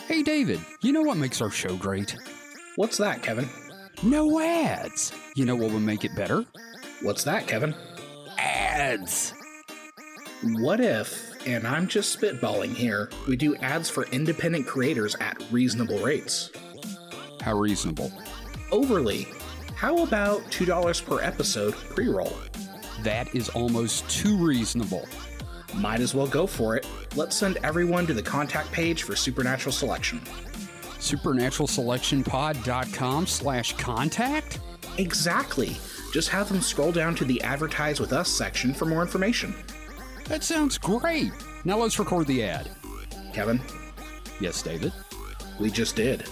Hey, David, you know what makes our show great? What's that, Kevin? No ads. You know what would make it better? What's that, Kevin? Ads. What if, and I'm just spitballing here, we do ads for independent creators at reasonable rates? How reasonable? Overly. How about $2 per episode pre-roll? That is almost too reasonable. Might as well go for it. Let's send everyone to the contact page for Supernatural Selection. SupernaturalSelectionPod.com/contact? Exactly. Just have them scroll down to the Advertise With Us section for more information. That sounds great. Now let's record the ad. Kevin, Yes, David? we just did.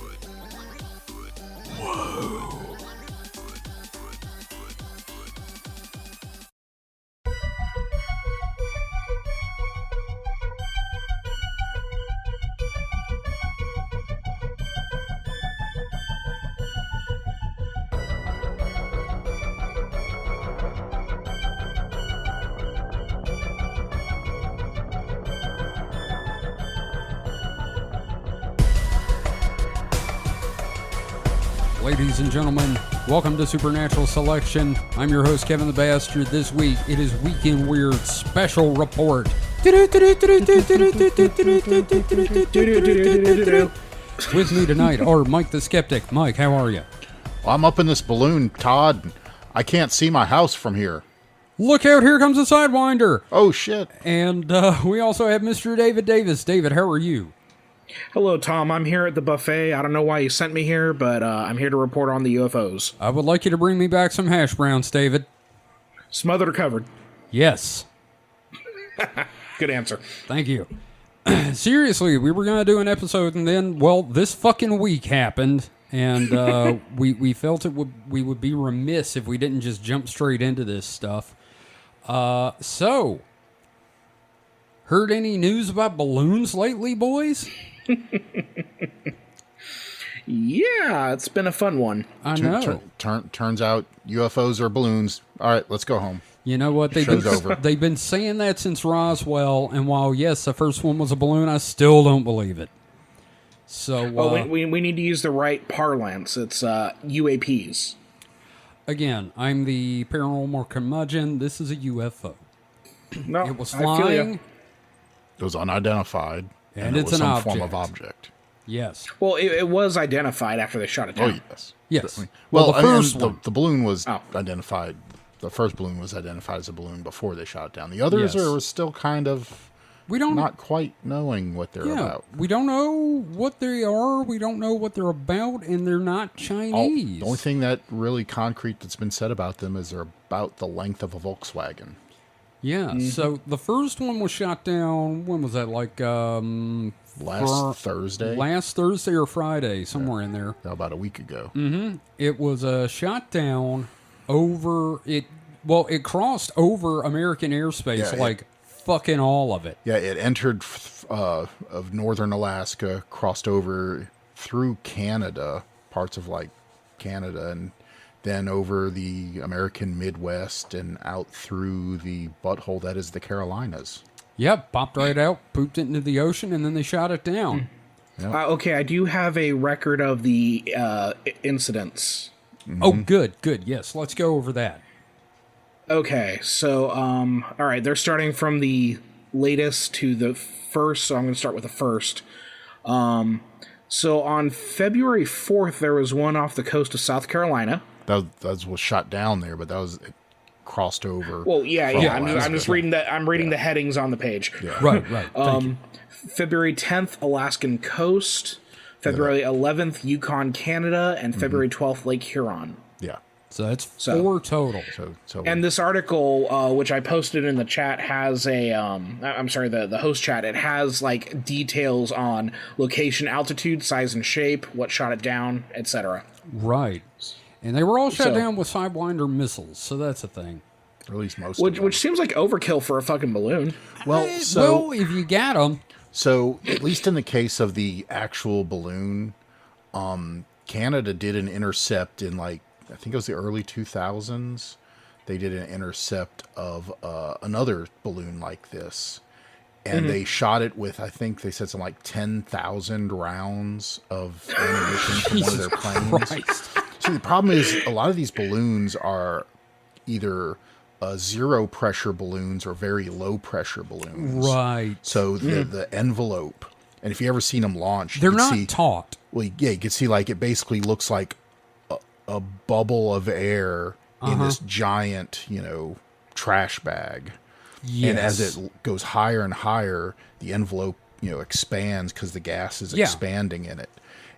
Ladies and gentlemen, welcome to Supernatural Selection. I'm your host, Kevin the Bastard. This week, it is Week in Weird Special Report. With me tonight are Mike the Skeptic. Mike, how are you? I'm up in this balloon, Todd. I can't see my house from here. Look out, here comes a Sidewinder. Oh, shit. And we also have Mr. David Davis. David, how are you? Hello, Tom. I'm here at the buffet. I don't know why you sent me here, but I'm here to report on the UFOs. I would like you to bring me back some hash browns, David. Smothered or covered? Yes. Good answer. Thank you. Seriously, we were going to do an episode, and then, well, this fucking week happened, and we felt we would be remiss if we didn't just jump straight into this stuff. So, heard any news about balloons lately, boys? Yeah, it's been a fun one. I know. Turns out UFOs are balloons. All right, let's go home. You know what? Show's over. They've been saying that since Roswell, and while, yes, the first one was a balloon, I still don't believe it. So, we need to use the right parlance. It's UAPs. again, I'm the paranormal curmudgeon. This is a UFO. No, It was I feel flying. ya. It was unidentified, And it it's was an some form of object. object. Yes. Well, it was identified after they shot it Oh, down. yes. Yes. Certainly. Well, Well, the and first one. the balloon was Oh. identified. The first balloon was identified as a balloon before they shot it down. The others Yes. are still kind of We don't not quite knowing what they're about. We don't know what they are. We don't know what they're about, and they're not Chinese. The only thing that really concrete that's been said about them is they're about the length of a Volkswagen. Yeah. So the first one was shot down. When was that? Like Last Thursday, last Thursday or Friday, somewhere in there. about a week ago. It was shot down over it. Well, it crossed over American airspace, Yeah, like fucking all of it. Yeah, it entered of northern Alaska, crossed over through Canada, parts of like Canada, and then over the American Midwest and out through the butthole that is the Carolinas. Yep, popped right out, pooped it into the ocean, and then they shot it down. Okay, I do have a record of the incidents. Oh, good. Yes, let's go over that. Okay, so, all right, they're starting from the latest to the first, so I'm going to start with the first. So on February 4th, there was one off the coast of South Carolina. That was shot down there, but it crossed over. Well, yeah. I'm Alaska. just reading that. I'm reading the headings on the page. Yeah. Right. Thank you. February 10th, Alaskan coast. February 11th, Yukon, Canada, and February 12th, Lake Huron. Yeah. So that's four total. So And this article, which I posted in the chat, has a, I'm sorry, the host chat, it has, like, details on location, altitude, size and shape, what shot it down, etc. Right. And they were all shot So- down with Sidewinder missiles, so that's a thing. or at least most of them. Which seems like overkill for a fucking balloon. Well, Well, if you got them, So, at least in the case of the actual balloon, Canada did an intercept in I think it was the early 2000s. They did an intercept of another balloon like this. and they shot it with, I think they said something like 10,000 rounds of ammunition from one of their planes. Christ. See, the problem is a lot of these balloons are either zero pressure balloons or very low pressure balloons. Right. So the envelope, and if you ever seen them launch, They're you can not see, taut. well, yeah, you can see like it basically looks like a bubble of air in this giant, trash bag. Yes. And as it goes higher and higher, the envelope, expands because the gas is expanding in it.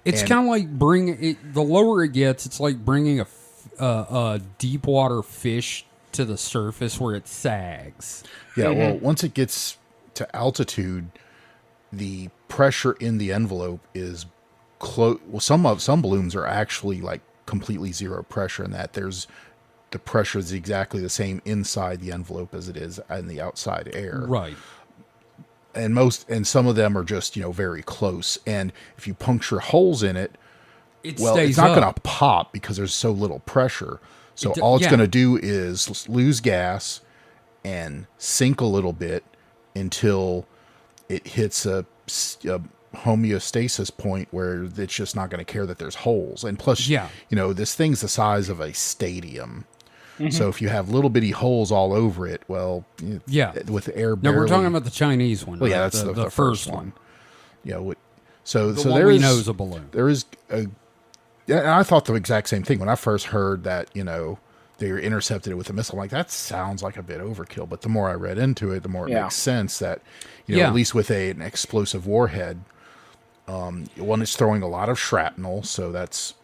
It's And- kind of like bringing it. The lower it gets, it's like bringing a deep water fish to the surface where it sags. Yeah, well, once it gets to altitude, the pressure in the envelope is close. Well, some balloons are actually like completely zero pressure, in that the pressure is exactly the same inside the envelope as it is in the outside air. Right. And some of them are just very close. And if you puncture holes in it, It well, stays it's not up. going to pop because there's so little pressure. So d- all it's yeah. going to do is lose gas and sink a little bit until it hits a homeostasis point where it's just not going to care that there's holes. And plus, Yeah. this thing's the size of a stadium. So if you have little bitty holes all over it, well, Yeah. with the air No, barely. we're talking about the Chinese one. Well, yeah, right? that's the first one. So The so one there we is know is a balloon. there is a. Yeah, and I thought the exact same thing when I first heard that. They intercepted it with a missile. I'm like, that sounds like a bit overkill. But the more I read into it, the more it Yeah. makes sense that Yeah. at least with an explosive warhead, one is throwing a lot of shrapnel, so that's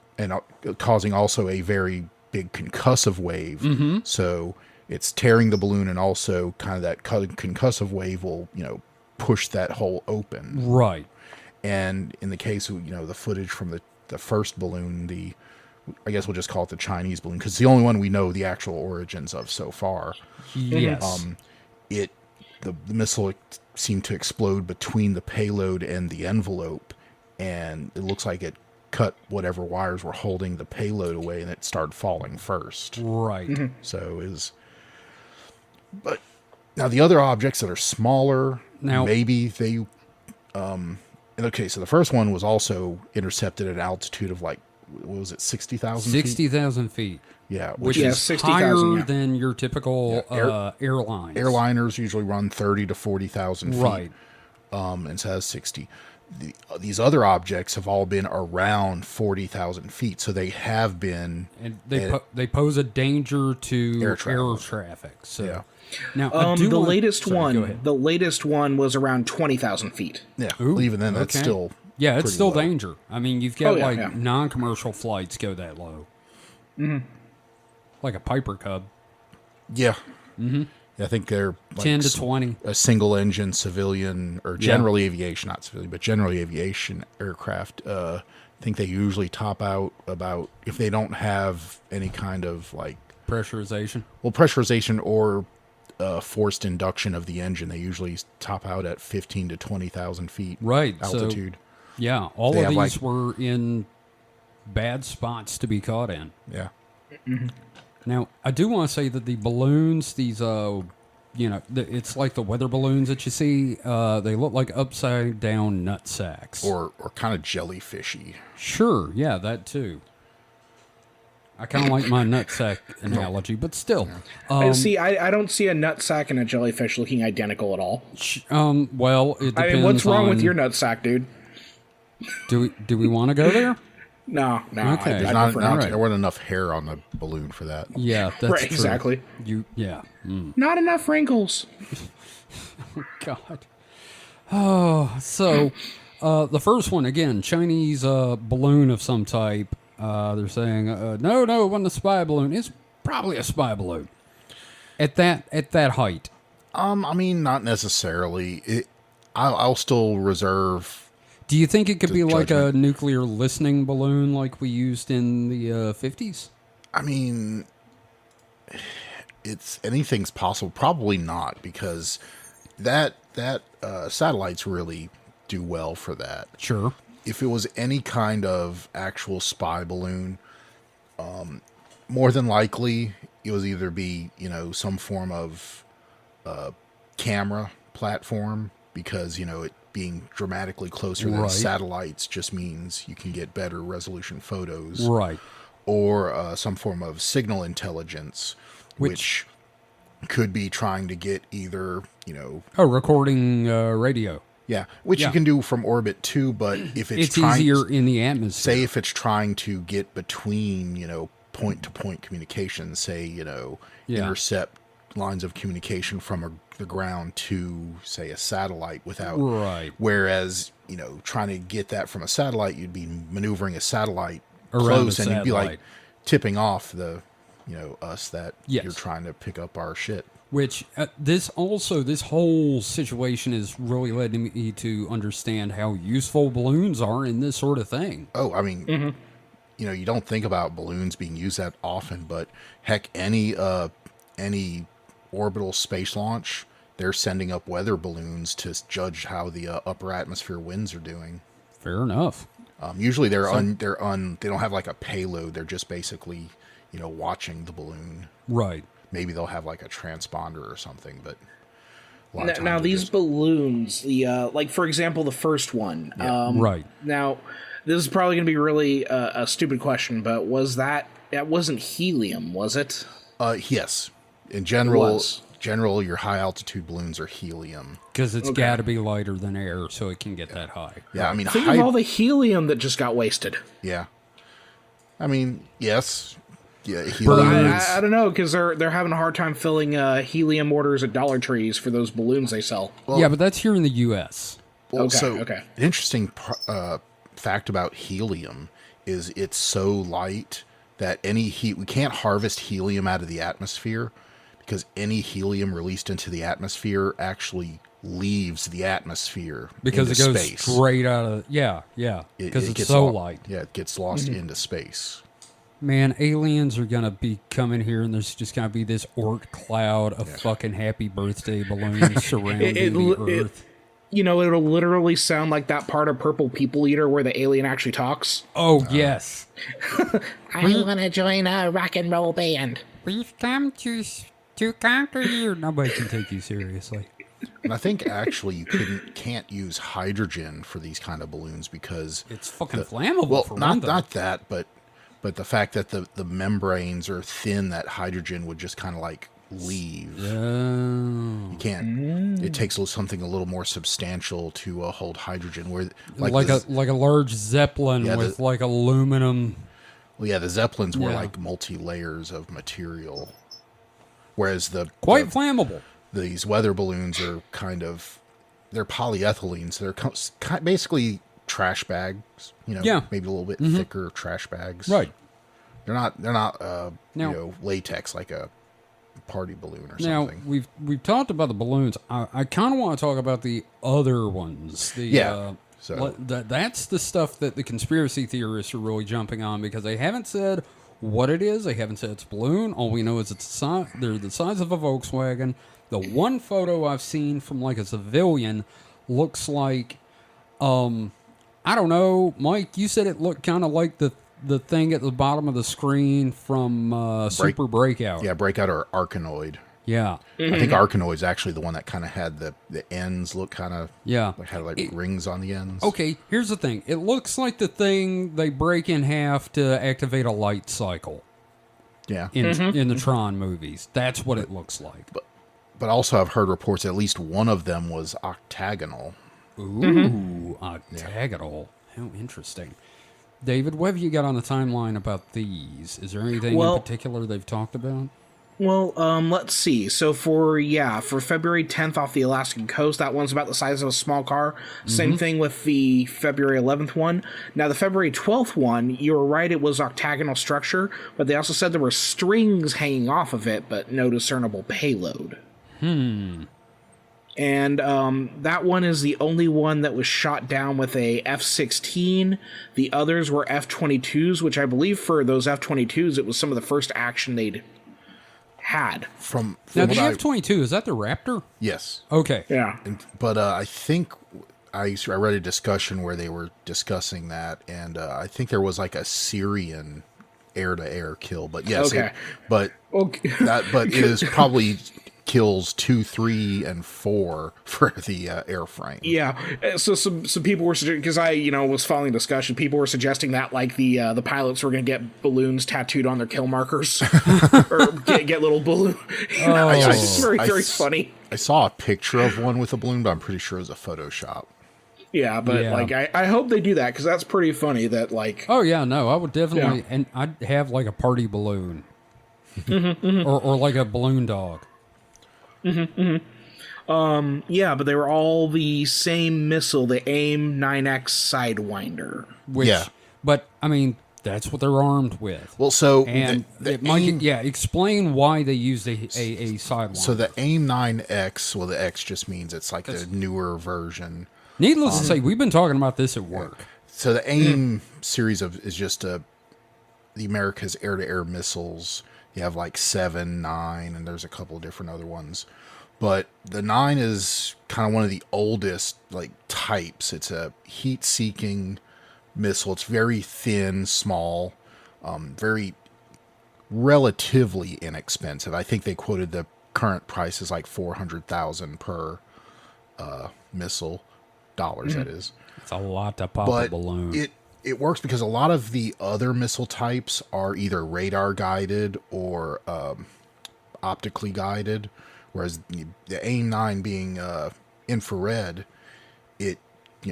causing also a very big concussive wave. So it's tearing the balloon, and also kind of that concussive wave will push that hole open. Right. And in the case of the footage from the first balloon, I guess we'll just call it the Chinese balloon because it's the only one we know the actual origins of so far. Yes. The missile seemed to explode between the payload and the envelope, and it looks like it cut whatever wires were holding the payload away, and it started falling first. right. So but now the other objects that are smaller, Now- maybe they, okay, so the first one was also intercepted at an altitude of like, what was it, 60,000 feet? 60,000 feet. Yeah, Which Yeah, is 60,000, higher yeah. than your typical airlines. airliners usually run 30 to 40,000 feet. Right. And it says 60. These other objects have all been around 40,000 feet, so they have been. And they pose a danger to Air air travel. traffic. So Yeah. now I do The want- latest sorry, go one, ahead. the latest one was around 20,000 feet. Yeah, Ooh, well, even then, that's okay. still. Yeah, it's pretty still low. danger. I mean, you've got Oh, yeah, like yeah. non-commercial flights go that low. Like a Piper Cub, Yeah. Mm-hmm. I think they're like 10 to 20. a single engine civilian or general aviation, not civilian, but general aviation aircraft. I think they usually top out about, if they don't have any kind of like, Pressurization. well, pressurization or forced induction of the engine, they usually top out at 15 to 20,000 feet Right. altitude. So, yeah, all They of have, these like- were in bad spots to be caught in. Yeah. Now, I do want to say that the balloons, these, it's like the weather balloons that you see. They look like upside down nut sacks. Or kind of jellyfishy. Sure, yeah, that too. I kind of like my nutsack analogy, but still. See, I don't see a nutsack and a jellyfish looking identical at all. Well, it depends. I mean, what's wrong with on- your nutsack, dude? Do we want to go there? No. Okay. I There's not, prefer not to. there wasn't enough hair on the balloon for that. Yeah, that's Right, true. exactly. Yeah. Not enough wrinkles. God. Oh, so the first one again, Chinese balloon of some type. They're saying no, it wasn't a spy balloon. It's probably a spy balloon at that height. I mean, not necessarily. I'll still reserve. Do you think it could be like a judgment. nuclear listening balloon like we used in the 50s? I mean, anything's possible. Probably not, because that satellites really do well for that. Sure. If it was any kind of actual spy balloon, more than likely it was either be some form of camera platform, because, it being dramatically closer than Right. satellites just means you can get better resolution photos. Right. Or some form of signal intelligence, which could be trying to get either, Oh, recording radio. which Yeah. you can do from orbit too, but if it's It's trying, easier in the atmosphere. say if it's trying to get between, point to point communication, say, Yeah. intercept lines of communication from the ground to, say, a satellite without, Right. whereas, trying to get that from a satellite, you'd be maneuvering a satellite Around close a and you'd be like satellite. tipping off the, us that Yes. you're trying to pick up our shit. Which this whole situation is really letting me to understand how useful balloons are in this sort of thing. Oh, I mean, you don't think about balloons being used that often, but heck, any orbital space launch, they're sending up weather balloons to judge how the upper atmosphere winds are doing. Fair enough. Usually they don't have like a payload. They're just basically, watching the balloon. Right. Maybe they'll have like a transponder or something, but a lot of Now, times now they're these just- balloons, like for example, the first one. Right. Now, this is probably going to be really a stupid question, but that wasn't helium, was it? yes, in general, was. your high altitude balloons are helium. Because it's Okay. got to be lighter than air so it can get that high. Yeah, I mean, Think of all the helium that just got wasted. yeah. I mean, yes. Yeah, But helium. I don't know, because they're having a hard time filling helium orders at Dollar Trees for those balloons they sell. Yeah, but that's here in the U.S. Well, Okay, so okay. an interesting fact about helium is it's so light that we can't harvest helium out of the atmosphere because any helium released into the atmosphere actually leaves the atmosphere Because into it goes space. straight out of... Yeah. Because It it's gets so lo- light. Yeah, it gets lost into space. Man, aliens are going to be coming here and there's just going to be this orc cloud of fucking happy birthday balloons surrounding the Earth. It'll literally sound like that part of Purple People Eater where the alien actually talks. Oh, yes. I want to join a rock and roll band. We've come to conquer you. Nobody can take you seriously. And I think actually you can't use hydrogen for these kind of balloons because It's fucking flammable well, for one not thing. not that, but the fact that the membranes are thin, that hydrogen would just kind of like leave. Oh. You can't. It takes something a little more substantial to hold hydrogen. Where Like a large Zeppelin Yeah, with like aluminum. the Zeppelins were Yeah. like multi layers of material, whereas Quite flammable. these weather balloons are they're polyethylene, so they're basically trash bags. Yeah. Maybe a little bit thicker trash bags. Right. They're not Now- latex like a party balloon or Now something. we've talked about the balloons. I kind of want to talk about the other ones. That's the stuff that the conspiracy theorists are really jumping on because they haven't said what it is. They haven't said it's a balloon. All we know is they're the size of a Volkswagen. The one photo I've seen from like a civilian looks like, I don't know, Mike. You said it looked kind of like the thing at the bottom of the screen from Super Breakout. Yeah, Breakout or Arkanoid. Yeah. I think Arkanoid's actually the one that kind of had the ends look kind of Yeah. had like rings on the ends. Okay, here's the thing. It looks like the thing they break in half to activate a light cycle Yeah, in the Tron movies. That's what it looks like. but also I've heard reports at least one of them was octagonal. Ooh, octagonal. How interesting. David, what have you got on the timeline about these? Is there anything in particular they've talked about? Well, let's see. So for February 10th off the Alaskan coast, that one's about the size of a small car. Same thing with the February 11th one. Now, the February 12th one, you were right, it was octagonal structure, but they also said there were strings hanging off of it, but no discernible payload. And that one is the only one that was shot down with a F-16. The others were F-22s, which I believe for those F-22s, it was some of the first action they'd had. From Now, what the I- F-22, is that the Raptor? yes, Okay. Yeah. but I think I read a discussion where they were discussing that, and I think there was like a Syrian air-to-air kill. But yes, Okay. but Okay. it is probably kills 2, 3, and 4 for the airframe. Yeah, so some people were suggesting, because I was following discussion, people were suggesting that like the pilots were going to get balloons tattooed on their kill markers or get little balloon. It's very funny. I saw a picture of one with a balloon, but I'm pretty sure it was a Photoshop. Yeah, but like I hope they do that, because that's pretty funny. That like oh yeah, no, I would definitely, and I'd have like a party balloon, or like a balloon dog. Yeah, but they were all the same missile, the AIM 9X Sidewinder. Which, but I mean, that's what they're armed with. Well, so and explain why they used a Sidewinder. So the AIM 9X, well, the X just means it's like the newer version. Needless to say, we've been talking about this at work. So the AIM series is just the America's air-to-air missiles. You have like 7, 9, and there's a couple of different other ones. But the 9 is kind of one of the oldest like types. It's a heat-seeking missile. It's very thin, small, very relatively inexpensive. I think they quoted the current price is like $400,000 per missile. Dollars, that is. It's a lot to pop a balloon. It works because a lot of the other missile types are either radar guided or optically guided, whereas the AIM 9 being infrared, it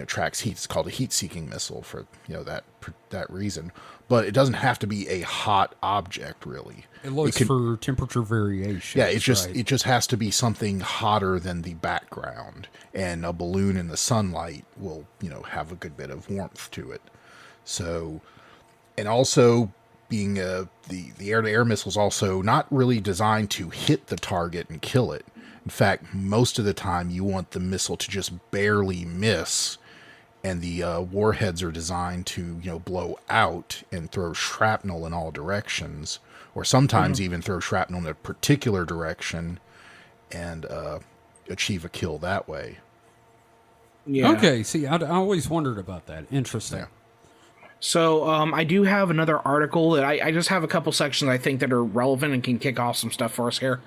tracks heat. It's called a heat-seeking missile for that reason. But it doesn't have to be a hot object, really. It looks for temperature variation. Yeah, it just has to be something hotter than the background, and a balloon in the sunlight will have a good bit of warmth to it. So, and also being the air-to-air missile is also not really designed to hit the target and kill it. In fact, most of the time you want the missile to just barely miss, and the warheads are designed to blow out and throw shrapnel in all directions, or sometimes even throw shrapnel in a particular direction and achieve a kill that way. Yeah. Okay, see, I always wondered about that. Interesting. Yeah. So I do have another article that I just have a couple sections I think that are relevant and can kick off some stuff for us here.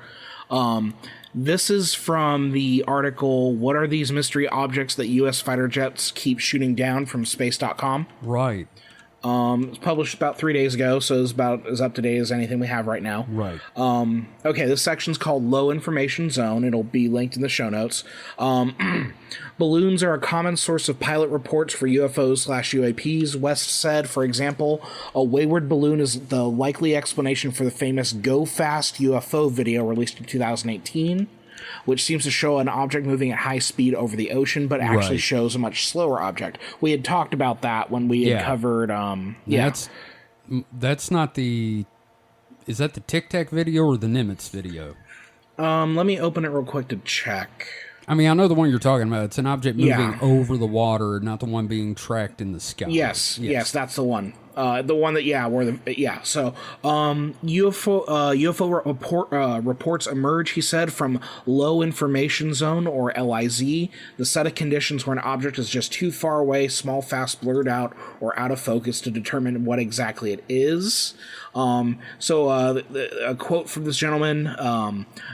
This is from the article, What Are These Mystery Objects That U.S. Fighter Jets Keep Shooting Down, from space.com. Right. It was published about 3 days ago, so it's about as up to date as anything we have right now. Right. Okay, this section's called Low Information Zone. It'll be linked in the show notes. Balloons are a common source of pilot reports for UFOs/UAPs. West said, for example, a wayward balloon is the likely explanation for the famous Go Fast UFO video released in 2018, which seems to show an object moving at high speed over the ocean, but actually shows a much slower object. We had talked about that when we had covered... That's not the... Is that the Tic Tac video or the Nimitz video? Let me open it real quick to check. I mean, I know the one you're talking about. It's an object moving over the water, not the one being tracked in the sky. Yes, that's the one. The one that, So, UFO reports emerge, he said, from low information zone, or LIZ, the set of conditions where an object is just too far away, small, fast, blurred out, or out of focus to determine what exactly it is. A quote from this gentleman,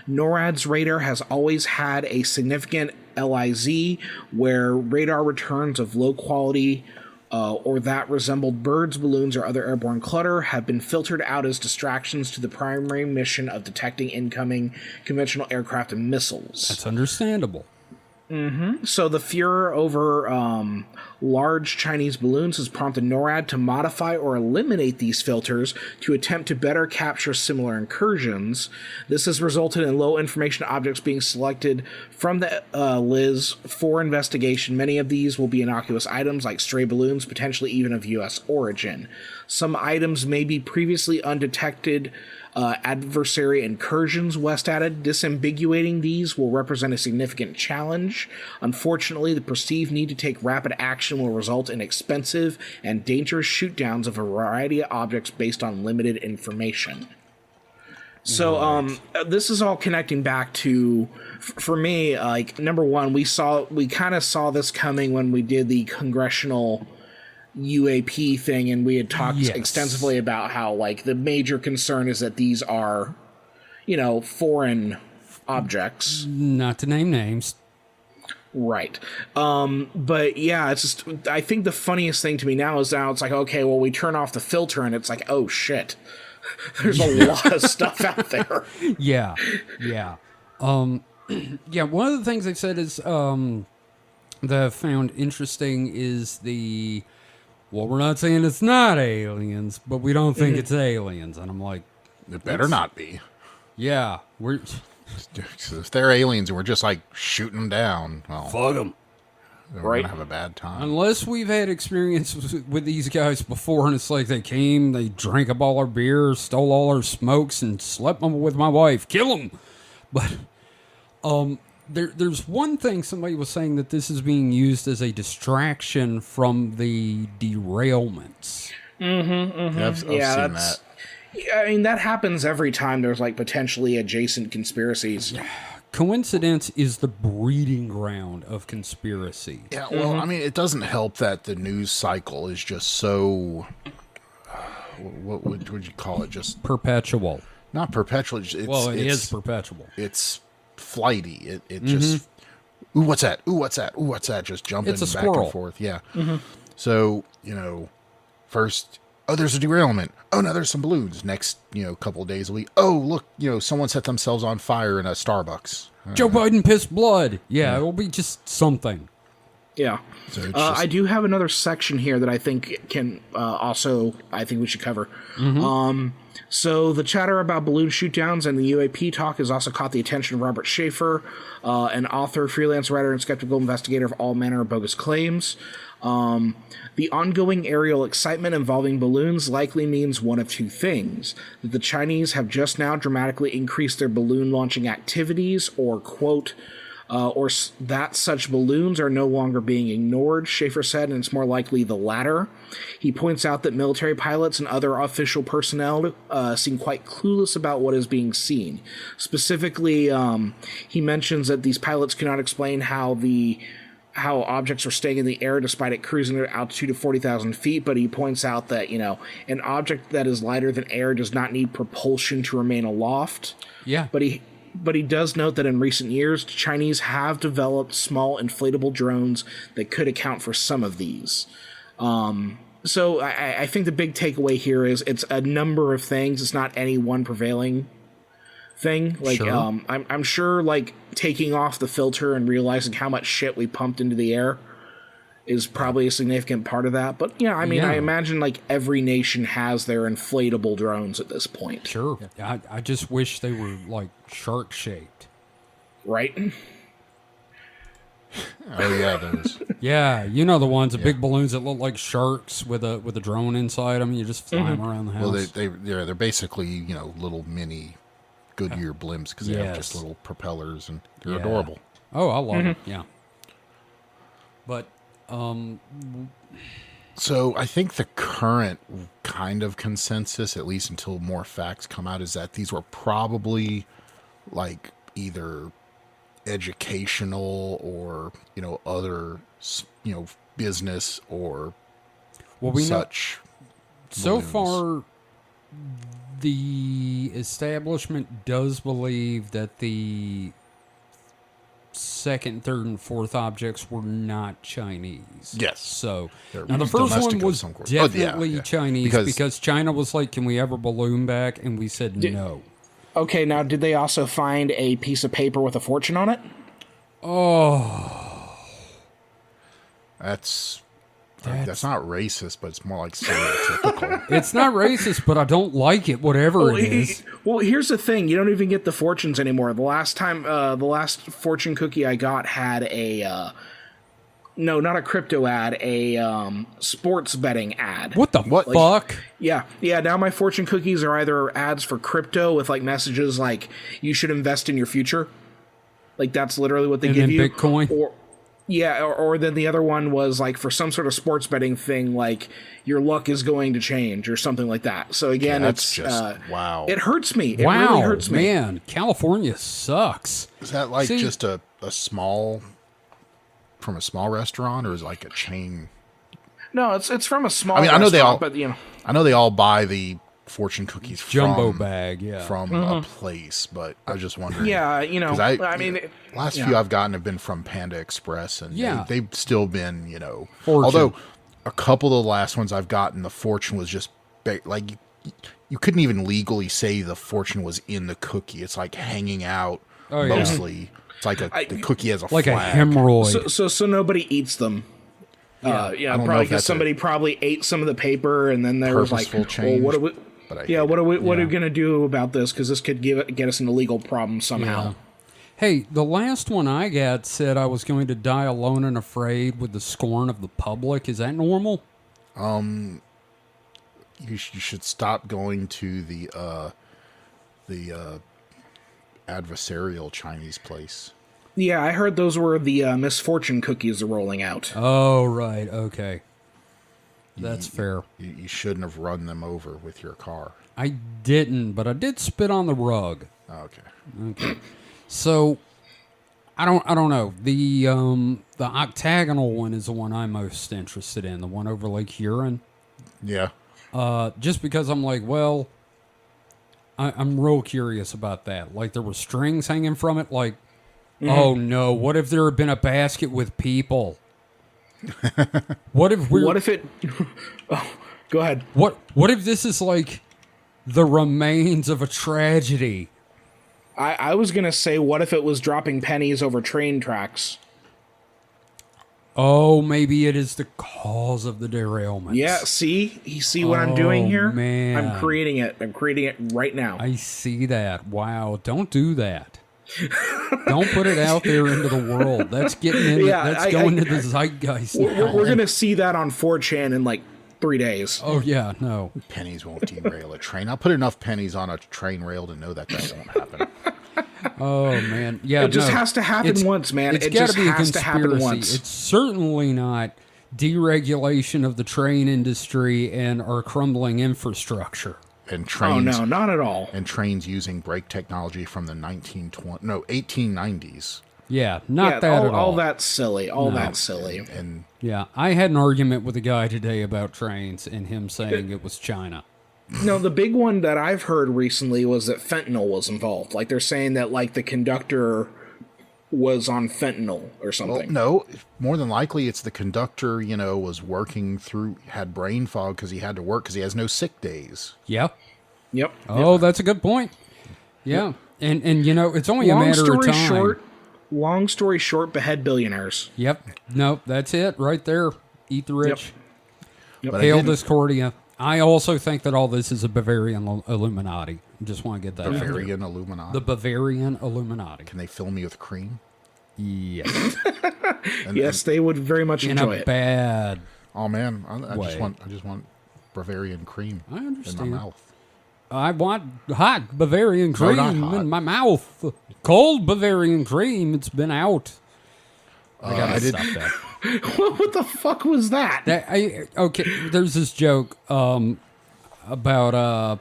NORAD's radar has always had a significant LIZ where radar returns of low quality or that resembled birds, balloons, or other airborne clutter have been filtered out as distractions to the primary mission of detecting incoming conventional aircraft and missiles. That's understandable. So the furor over large Chinese balloons has prompted NORAD to modify or eliminate these filters to attempt to better capture similar incursions. This has resulted in low information objects being selected from the LIZ for investigation. Many of these will be innocuous items like stray balloons, potentially even of U.S. origin. Some items may be previously undetected adversary incursions, West added. Disambiguating these will represent a significant challenge. Unfortunately, the perceived need to take rapid action will result in expensive and dangerous shootdowns of a variety of objects based on limited information. So, this is all connecting back to, for me, like, number one, we kind of saw this coming when we did the congressional UAP thing, and we had talked extensively about how, like, the major concern is that these are, foreign objects. Not to name names. Right. But yeah, it's just, I think the funniest thing to me now is it's like, okay, well, we turn off the filter and it's like, oh shit. There's a lot of stuff out there. Yeah. Yeah. Yeah, one of the things they've said is that I've found interesting is well, we're not saying it's not aliens, but we don't think it's aliens. And I'm like, It better not be. yeah, we're... If they're aliens and we're just like shooting them down, well, Fuck them. we're Right. gonna have a bad time. Unless we've had experience with these guys before, and it's like they came, they drank up all our beer, stole all our smokes, and slept with my wife. Kill them. But there's one thing somebody was saying, that this is being used as a distraction from the derailments. I've seen that. Yeah, I mean, that happens every time there's like potentially adjacent conspiracies. Coincidence is the breeding ground of conspiracy. Yeah, well, I mean, it doesn't help that the news cycle is just so. What would you call it? Just Perpetual. not perpetual. It's, Well, it it's, is perpetual. It's flighty. It just. Ooh, what's that? Ooh, what's that? Ooh, what's that? Just jumping It's a back squirrel. and forth. Yeah. So first. Oh, there's a derailment. Oh, no, there's some balloons. Next, couple of days, look, someone set themselves on fire in a Starbucks. Joe Biden pissed blood. Yeah, it'll be just something. Yeah. So it's just- I do have another section here that I think can I think we should cover. So the chatter about balloon shootdowns and the UAP talk has also caught the attention of Robert Schaefer, an author, freelance writer, and skeptical investigator of all manner of bogus claims. The ongoing aerial excitement involving balloons likely means one of two things: that the Chinese have just now dramatically increased their balloon launching activities, or, quote, that such balloons are no longer being ignored, Schaefer said, and it's more likely the latter. He points out that military pilots and other official personnel seem quite clueless about what is being seen. Specifically, he mentions that these pilots cannot explain how objects are staying in the air despite it cruising at an altitude of 40,000 feet, but he points out that, an object that is lighter than air does not need propulsion to remain aloft. Yeah. But he does note that in recent years, Chinese have developed small inflatable drones that could account for some of these. So I think the big takeaway here is it's a number of things. It's not any one prevailing thing. Like, Sure. I'm sure, like, taking off the filter and realizing how much shit we pumped into the air is probably a significant part of that. But, I mean, Yeah. I imagine, like, every nation has their inflatable drones at this point. Sure. I just wish they were, like, shark-shaped. Right? oh yeah, those. Yeah, you know the ones, the big balloons that look like sharks with a drone inside them. You just fly them around the house. Well, they're basically little mini Goodyear blimps because they have just Yes. little propellers and they're Yeah. adorable. Oh, I love it. Yeah. But, So I think the current kind of consensus, at least until more facts come out, is that these were probably like either educational or other business or well, we know such. so balloons. far the establishment does believe that the second, third, and fourth objects were not Chinese. Yes. So They're now the first one domestic of was some sort. Oh, yeah, definitely yeah. Chinese because China was like, "Can we have a balloon back?" And we said no. Okay, now, did they also find a piece of paper with a fortune on it? Oh, That's not racist, but it's more like stereotypical. it's not racist, but I don't like it. Whatever it is. Well, here's the thing. You don't even get the fortunes anymore. The last fortune cookie I got had a... no, not a crypto ad, a sports betting ad. What the fuck? Yeah. Now my fortune cookies are either ads for crypto with like messages like you should invest in your future. Like that's literally what they And give then you. Bitcoin? Or then the other one was like for some sort of sports betting thing, like your luck is going to change or something like that. So again, that's it's just wow. It hurts me. It Wow, really hurts me. man, California sucks. Is that like See- just a small from a small restaurant, or is it like a chain? No, it's from a small. I mean, I know they all- restaurant, but I know they all buy the fortune cookies Jumbo from, bag, yeah. from a place, but I was just wondering. Yeah, you know, 'cause I mean, last few I've gotten have been from Panda Express, and Yeah. they've still been, Fortune. although a couple of the last ones I've gotten, the fortune was just like you couldn't even legally say the fortune was in the cookie. It's like hanging out Oh, yeah. mostly. It's like the cookie has a Like a flag. hemorrhoid. so nobody eats them. Yeah, I don't know probably if because that's somebody probably ate some of the paper, and then they was like, purposeful "Well, change, what are we? but I Yeah, hate what are we? What are Yeah. we gonna do about this? Because this could get us in a legal problem somehow." Yeah. Hey, the last one I got said I was going to die alone and afraid with the scorn of the public. Is that normal? You should stop going to the adversarial Chinese place. Yeah, I heard those were the misfortune cookies are rolling out. Oh, right. Okay. That's fair. You shouldn't have run them over with your car. I didn't, but I did spit on the rug. Okay. So I don't know. The octagonal one is the one I'm most interested in, the one over Lake Huron. Yeah. Just because I'm like, well, I'm real curious about that. Like there were strings hanging from it. Like, oh no, what if there had been a basket with people? What if it? Oh, go ahead. What if this is like the remains of a tragedy? I was gonna say, what if it was dropping pennies over train tracks? Oh, maybe it is the cause of the derailment. Yeah, see? You see what I'm doing here? Man. I'm creating it. I'm creating it right now. I see that. Wow, don't do that. Don't put it out there into the world. That's getting in. That's going to the zeitgeist. We're going to see that on 4chan in like 3 days. Oh yeah, no. Pennies won't derail a train. I'll put enough pennies on a train rail to know that won't happen. Oh man, yeah. It just no. has to happen once, man. It's It got just to be a has to happen conspiracy. once. It's certainly not deregulation of the train industry and our crumbling infrastructure. And Oh trains, no, not at all. and trains using brake technology from the 1890s. Yeah, not Yeah, that at all. all that's silly. All that's silly. And Yeah, I had an argument with a guy today about trains and him saying it was China. No, the big one that I've heard recently was that fentanyl was involved. Like they're saying that like the conductor was on fentanyl or something. no, more than likely it's the conductor, was working through, had brain fog because he had to work because he has no sick days. Yeah. Yep. Oh, that's a good point. Yeah. And it's only a matter of time. Long story short, behead billionaires. Yep. Nope, that's it right there. Eat the rich. Yep. But I Hail didn't- Discordia. I also think that all this is a Bavarian Illuminati. Just want to get that out there. Bavarian Illuminati. The Bavarian Illuminati. Can they fill me with cream? Yes. Yes, they would very much In enjoy a it. bad. Oh man, I Way. just want Bavarian cream I in understand. my mouth. I want hot Bavarian cream not hot. in my mouth. Cold Bavarian cream. It's been out. I gotta I did- stop that. What the fuck was that? Okay, there's this joke about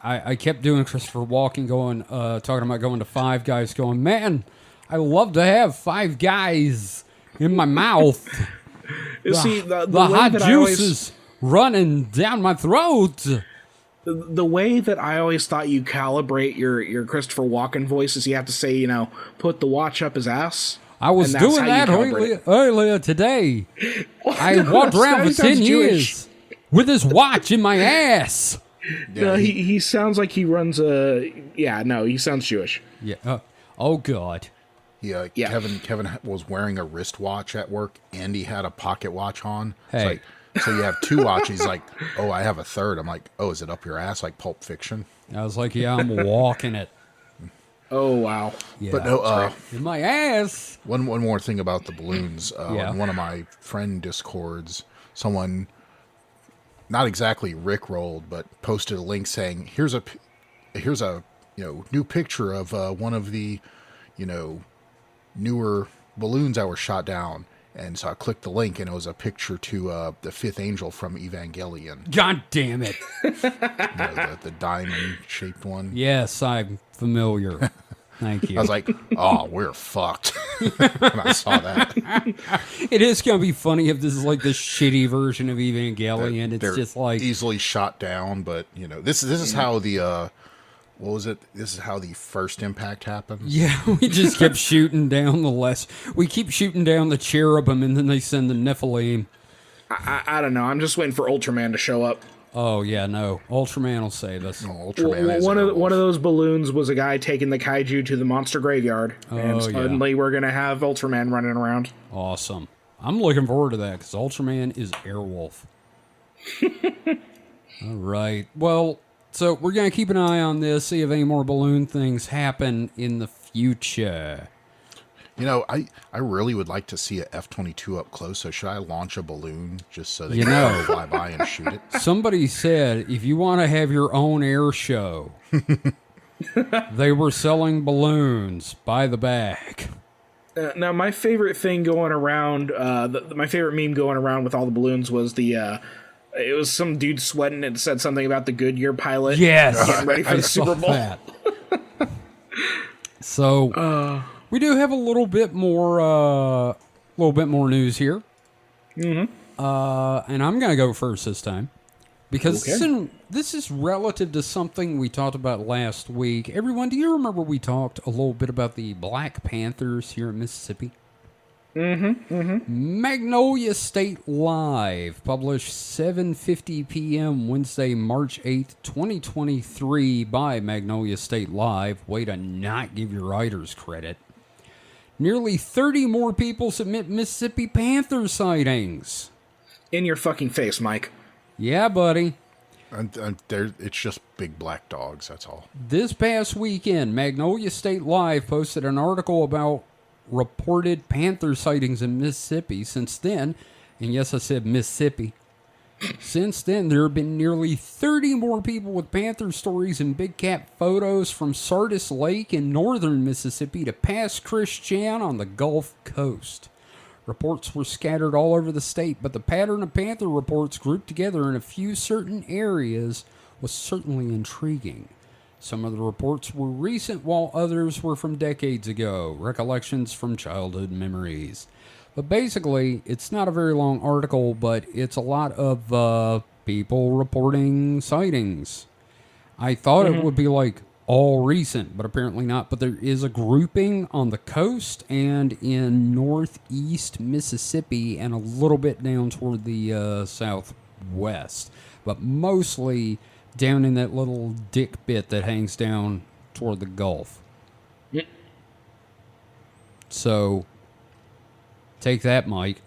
I kept doing Christopher Walken talking about going to Five Guys, going, man, I love to have Five Guys in my mouth. See, The way hot that juices running down my throat. the way that I always thought you calibrate your Christopher Walken voice is you have to say, put the watch up his ass. I was And that's doing how you that calibrate earlier today. I No, walked around he for sounds 10 Jewish. years with this watch in my ass. No, he sounds like he runs a. Yeah, no, he sounds Jewish. Yeah. Oh, God. Yeah, Yeah. Kevin was wearing a wristwatch at work, and he had a pocket watch on. Hey. So you have two watches. He's like, oh, I have a third. I'm like, oh, is it up your ass like Pulp Fiction? I was like, yeah, I'm walking it. Oh wow. Yeah. But no, in my ass. one more thing about the balloons. Yeah. On one of my friend discords, someone, not exactly rickrolled, but posted a link saying, here's a new picture of one of the newer balloons that were shot down. And so I clicked the link, and it was a picture to the fifth angel from Evangelion, God damn it. the diamond-shaped one. Yes, I'm familiar. Thank you. I was like, oh, we're fucked. when I saw that. It is going to be funny if this is like the shitty version of Evangelion. It's They're just like easily shot down, but this is how the what was it? This is how the first impact happens. yeah, we just kept shooting down we keep shooting down the cherubim, and then they send the Nephilim. I don't know. I'm just waiting for Ultraman to show up. Oh yeah, no, Ultraman will save us. No, Ultraman is One of Airwolf. those balloons was a guy taking the kaiju to the monster graveyard, Oh, and yeah. suddenly we're gonna have Ultraman running around. Awesome. I'm looking forward to that because Ultraman is Airwolf. All right. Well, so we're going to keep an eye on this, see if any more balloon things happen in the future. You know, I really would like to see a F-22 up close. So should I launch a balloon just so they You can know. fly by and shoot it? Somebody said if you want to have your own air show, they were selling balloons by the bag. Now, my favorite thing going around, my favorite meme going around with all the balloons was it was some dude sweating and said something about the Goodyear pilot. Yes. Getting ready for I the saw Super Bowl. that. So we do have a little bit more news here. Mm-hmm. And I'm going to go first this time because this is relative to something we talked about last week. Everyone, do you remember we talked a little bit about the Black Panthers here in Mississippi? Magnolia State Live, published 7:50 p.m. Wednesday, March 8th, 2023 by Magnolia State Live. Way to not give your writers credit. Nearly 30 more people submit Mississippi Panther sightings. In your fucking face, Mike. Yeah, buddy. And it's just big black dogs, that's all. This past weekend, Magnolia State Live posted an article about reported panther sightings in Mississippi. Since then, and yes, I said Mississippi. Since then, there have been nearly 30 more people with panther stories and big cat photos from Sardis Lake in northern Mississippi to Pass Christian on the Gulf Coast. Reports were scattered all over the state, but the pattern of panther reports grouped together in a few certain areas was certainly intriguing. Some of the reports were recent, while others were from decades ago, recollections from childhood memories. But basically, it's not a very long article, but it's a lot of people reporting sightings. I thought it would be like all recent, but apparently not. But there is a grouping on the coast and in northeast Mississippi and a little bit down toward the southwest. But mostly down in that little dick bit that hangs down toward the Gulf. Yep. So, take that, Mike.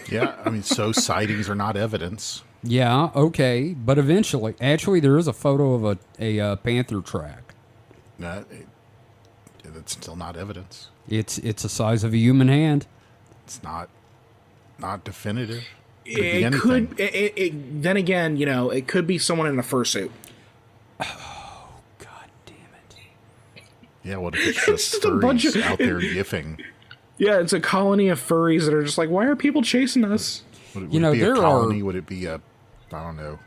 Yeah, I mean, so sightings are not evidence. Yeah, okay, but eventually, actually, there is a photo of a panther track. It's still not evidence. It's the size of a human hand. It's not definitive. It could. Then again, it could be someone in a fursuit. Oh, God damn it! Yeah, what if it's just just a bunch furries of- out there yiffing? Yeah, it's a colony of furries that are just like, why are people chasing us? Would You know, it be there a colony? are- Would it be I don't know.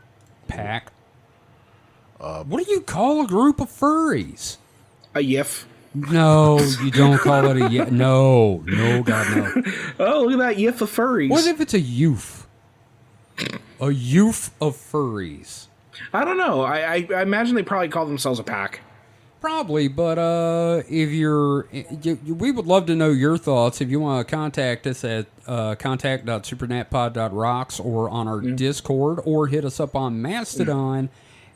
Pack. What do you call a group of furries? A yiff. No, you don't call it a no, God, no. Oh, look at that yiff of furries. What if it's a youth? A youth of furries. I don't know. I imagine they probably call themselves a pack. Probably, but if we would love to know your thoughts. If you want to contact us at contact.supernatpod.rocks or on our Discord, or hit us up on Mastodon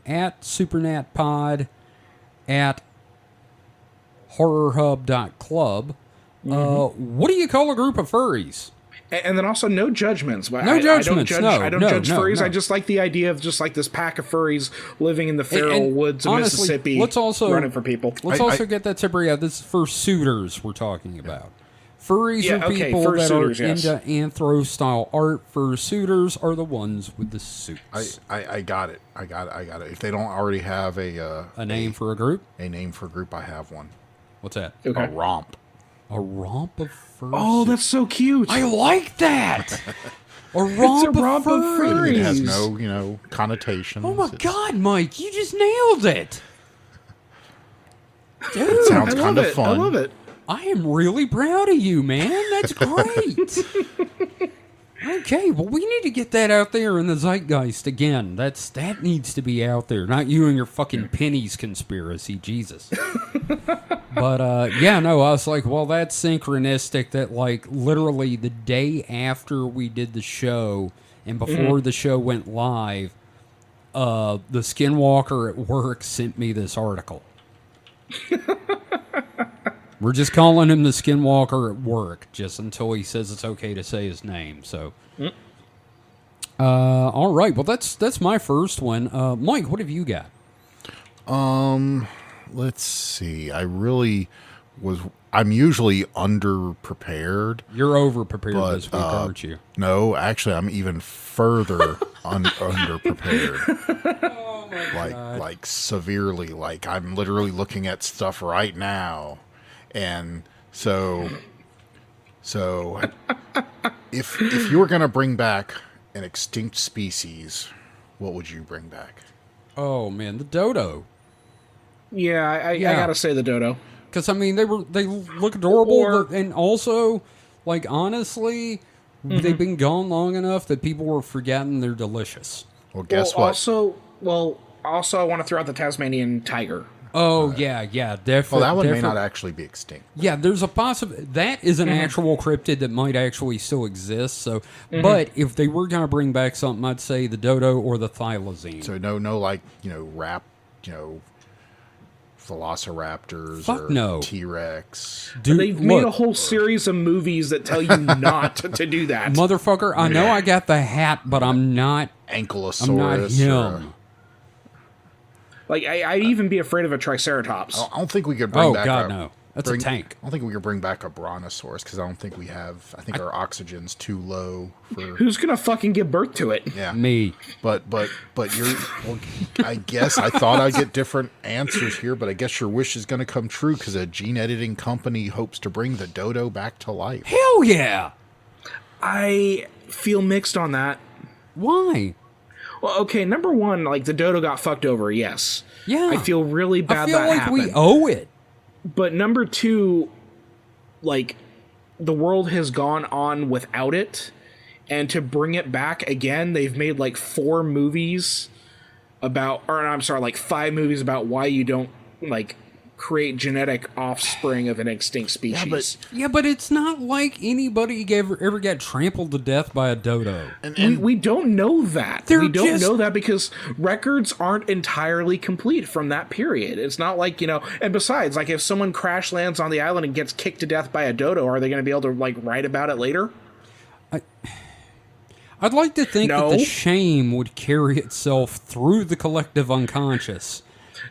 at supernatpod at horrorhub.club. What do you call a group of furries? And then also no judgments. No judgments, no, I don't no, judge no, furries. no. I just like the idea of just like this pack of furries living in the feral And woods of honestly, Mississippi, let's also running for people. Let's I- also get that separate out. This is for suitors we're talking about. Furries Yeah, are okay, people fur that suitors, are yes. into anthro-style art. Fur suitors are the ones with the suits. I got it. I got it. If they don't already have A name for a group? a name for a group, I have one. What's that? Okay. A romp. A romp of furries. Oh, that's so cute. I like that. A romp, romp of furries. It has Furries. no, connotations. Oh my It's- God, Mike! You just nailed it. It sounds I love kind of it. fun. I love it. I am really proud of you, man. That's great. Okay, well, we need to get that out there in the zeitgeist again. That needs to be out there. Not you and your fucking pennies conspiracy, Jesus. But, yeah, no, I was like, well, that's synchronistic that, like, literally the day after we did the show and before the show went live, the Skinwalker at work sent me this article. We're just calling him the Skinwalker at work, just until he says it's okay to say his name. So, all right. Well, that's my first one. Mike, what have you got? Let's see. I'm usually underprepared. You're over prepared But, this week, aren't you? No, actually, I'm even further underprepared. Oh my God. Like severely. Like I'm literally looking at stuff right now, and so if you were gonna bring back an extinct species, what would you bring back? Oh man, the dodo. Yeah, I gotta say the dodo. Because I mean, they look adorable, and also, like honestly, they've been gone long enough that people were forgetting they're delicious. Well, guess what? Also, I want to throw out the Tasmanian tiger. Oh yeah, definitely. Well, that one may not actually be extinct. Yeah, there's a possibility that is an actual cryptid that might actually still exist. So, but if they were going to bring back something, I'd say the dodo or the thylacine. So no, like velociraptors Fuck or no. T-Rex. Dude, They've made a look, whole series of movies that tell you not to do that. motherfucker. I know I got the hat, but I'm not Ankylosaurus. him. Like, I'd even be afraid of a Triceratops. I don't think we could bring Oh back God, no. That's a tank. I don't think we could bring back a brontosaurus because I don't think we have. I think our oxygen's too low for. Who's gonna fucking give birth to it? Yeah, Me. But you're. Well, I guess I thought I'd get different answers here, but I guess your wish is going to come true because a gene editing company hopes to bring the dodo back to life. Hell yeah. I feel mixed on that. Why? Well, okay, number one, like, the dodo got fucked over, yes. Yeah. I feel really bad I feel that like happened. we owe it. But number two, like, the world has gone on without it, and to bring it back again, they've made like 4 movies about, or I'm sorry, like 5 movies about why you don't, like, create genetic offspring of an extinct species. Yeah, but it's not like anybody ever got trampled to death by a dodo. We don't know that. They're We don't just- know that because records aren't entirely complete from that period. It's not like, and besides, like, if someone crash lands on the island and gets kicked to death by a dodo, are they going to be able to, like, write about it later? I'd like to think that No. the shame would carry itself through the collective unconscious.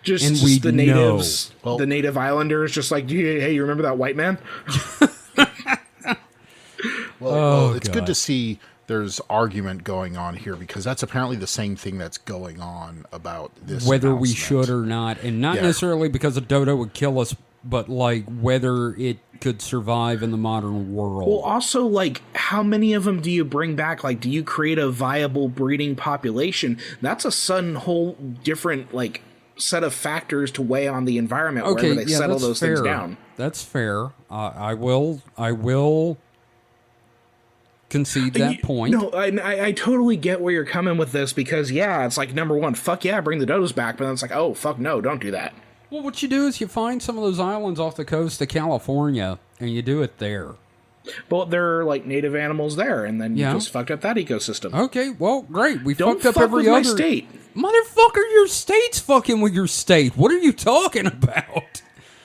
Just, And just we the know. natives, Well- the native islanders, just like, hey, you remember that white man? Well, it's God. good to see there's argument going on here because that's apparently the same thing that's going on about this. Whether we announcement. should or not. And not Yeah. necessarily because a dodo would kill us, but like whether it could survive in the modern world. Well, also, like, how many of them do you bring back? Like, do you create a viable breeding population? That's a sudden whole different, like, set of factors to weigh on the environment okay, wherever they yeah, settle that's those fair. things down. That's fair. I will concede that point. No, I totally get where you're coming with this because, yeah, it's like, number one, fuck yeah, bring the dodos back, but then it's like, oh, fuck no, don't do that. Well, what you do is you find some of those islands off the coast of California, and you do it there. But there are, like, native animals there, and then Yeah. you just fucked up that ecosystem. Okay, well, great. We Don't fucked up fuck every with other my state. Motherfucker, your state's fucking with your state. What are you talking about?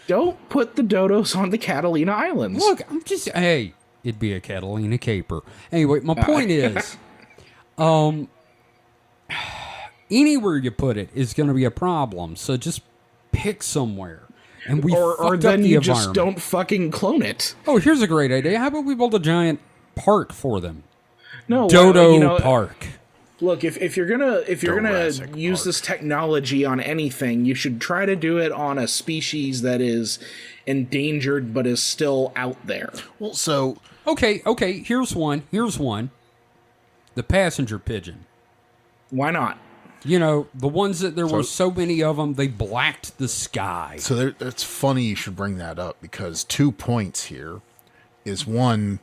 Don't put the dodos on the Catalina Islands. Look, I'm just hey, it'd be a Catalina caper. Anyway, my point is, anywhere you put it is going to be a problem. So just pick somewhere, and we or fucked up then the you environment. just don't fucking clone it. Oh, here's a great idea. How about we build a giant park for them? No, Dodo Park. Look, if you're gonna Jurassic use Park. this technology on anything, you should try to do it on a species that is endangered but is still out there. Well, so Okay. Here's one. The passenger pigeon. Why not? You know, the ones that there were so many of them, they blacked the sky. So it's funny you should bring that up, because 2 points here is one,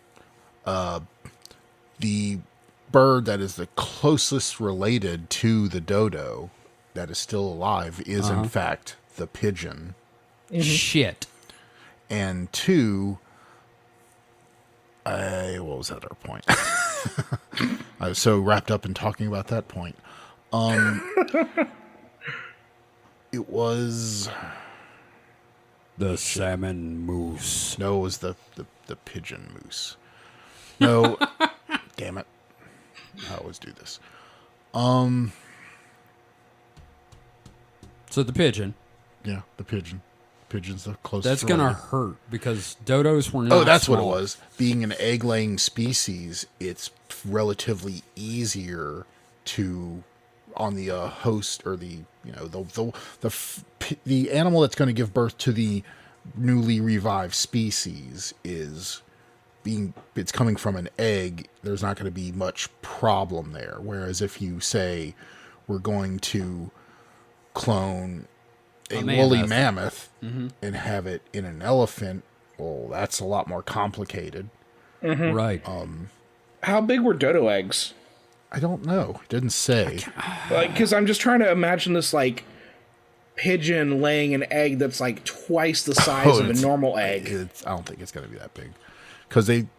the bird that is the closest related to the dodo that is still alive is in fact the pigeon. Shit. And 2, what was that other point? I was so wrapped up in talking about that point. It was The salmon moose. no, it was the pigeon moose. No, damn it! I always do this. So the pigeon. Yeah, the pigeon. Pigeon's the closest. That's going to related. hurt because dodos were not Oh, that's what it small. was. Being an egg-laying species, it's relatively easier to on the host, or the the animal that's going to give birth to the newly revived species it's coming from an egg. There's not going to be much problem there. Whereas if you say we're going to clone a woolly mammoth and have it in an elephant, well, that's a lot more complicated. Right. How big were dodo eggs? I don't know. It didn't say. Like, because I'm just trying to imagine this, like, pigeon laying an egg that's, like, twice the size of a normal egg. I don't think it's going to be that big. Because I'm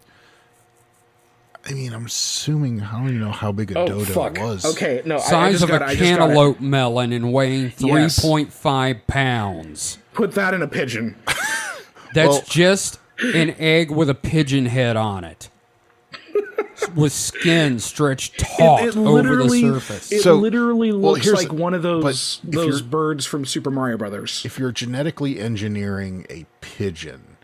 assuming, I don't even know how big a dodo fuck. was. Okay, no, I Size just of got a I just got cantaloupe melon and weighing Yes. 3.5 pounds. Put that in a pigeon. That's Well- just an egg with a pigeon head on it. With skin stretched taut It over the literally, surface. it So, literally well, looks here's like the- one of those but if you're- birds from Super Mario Brothers. If you're genetically engineering a pigeon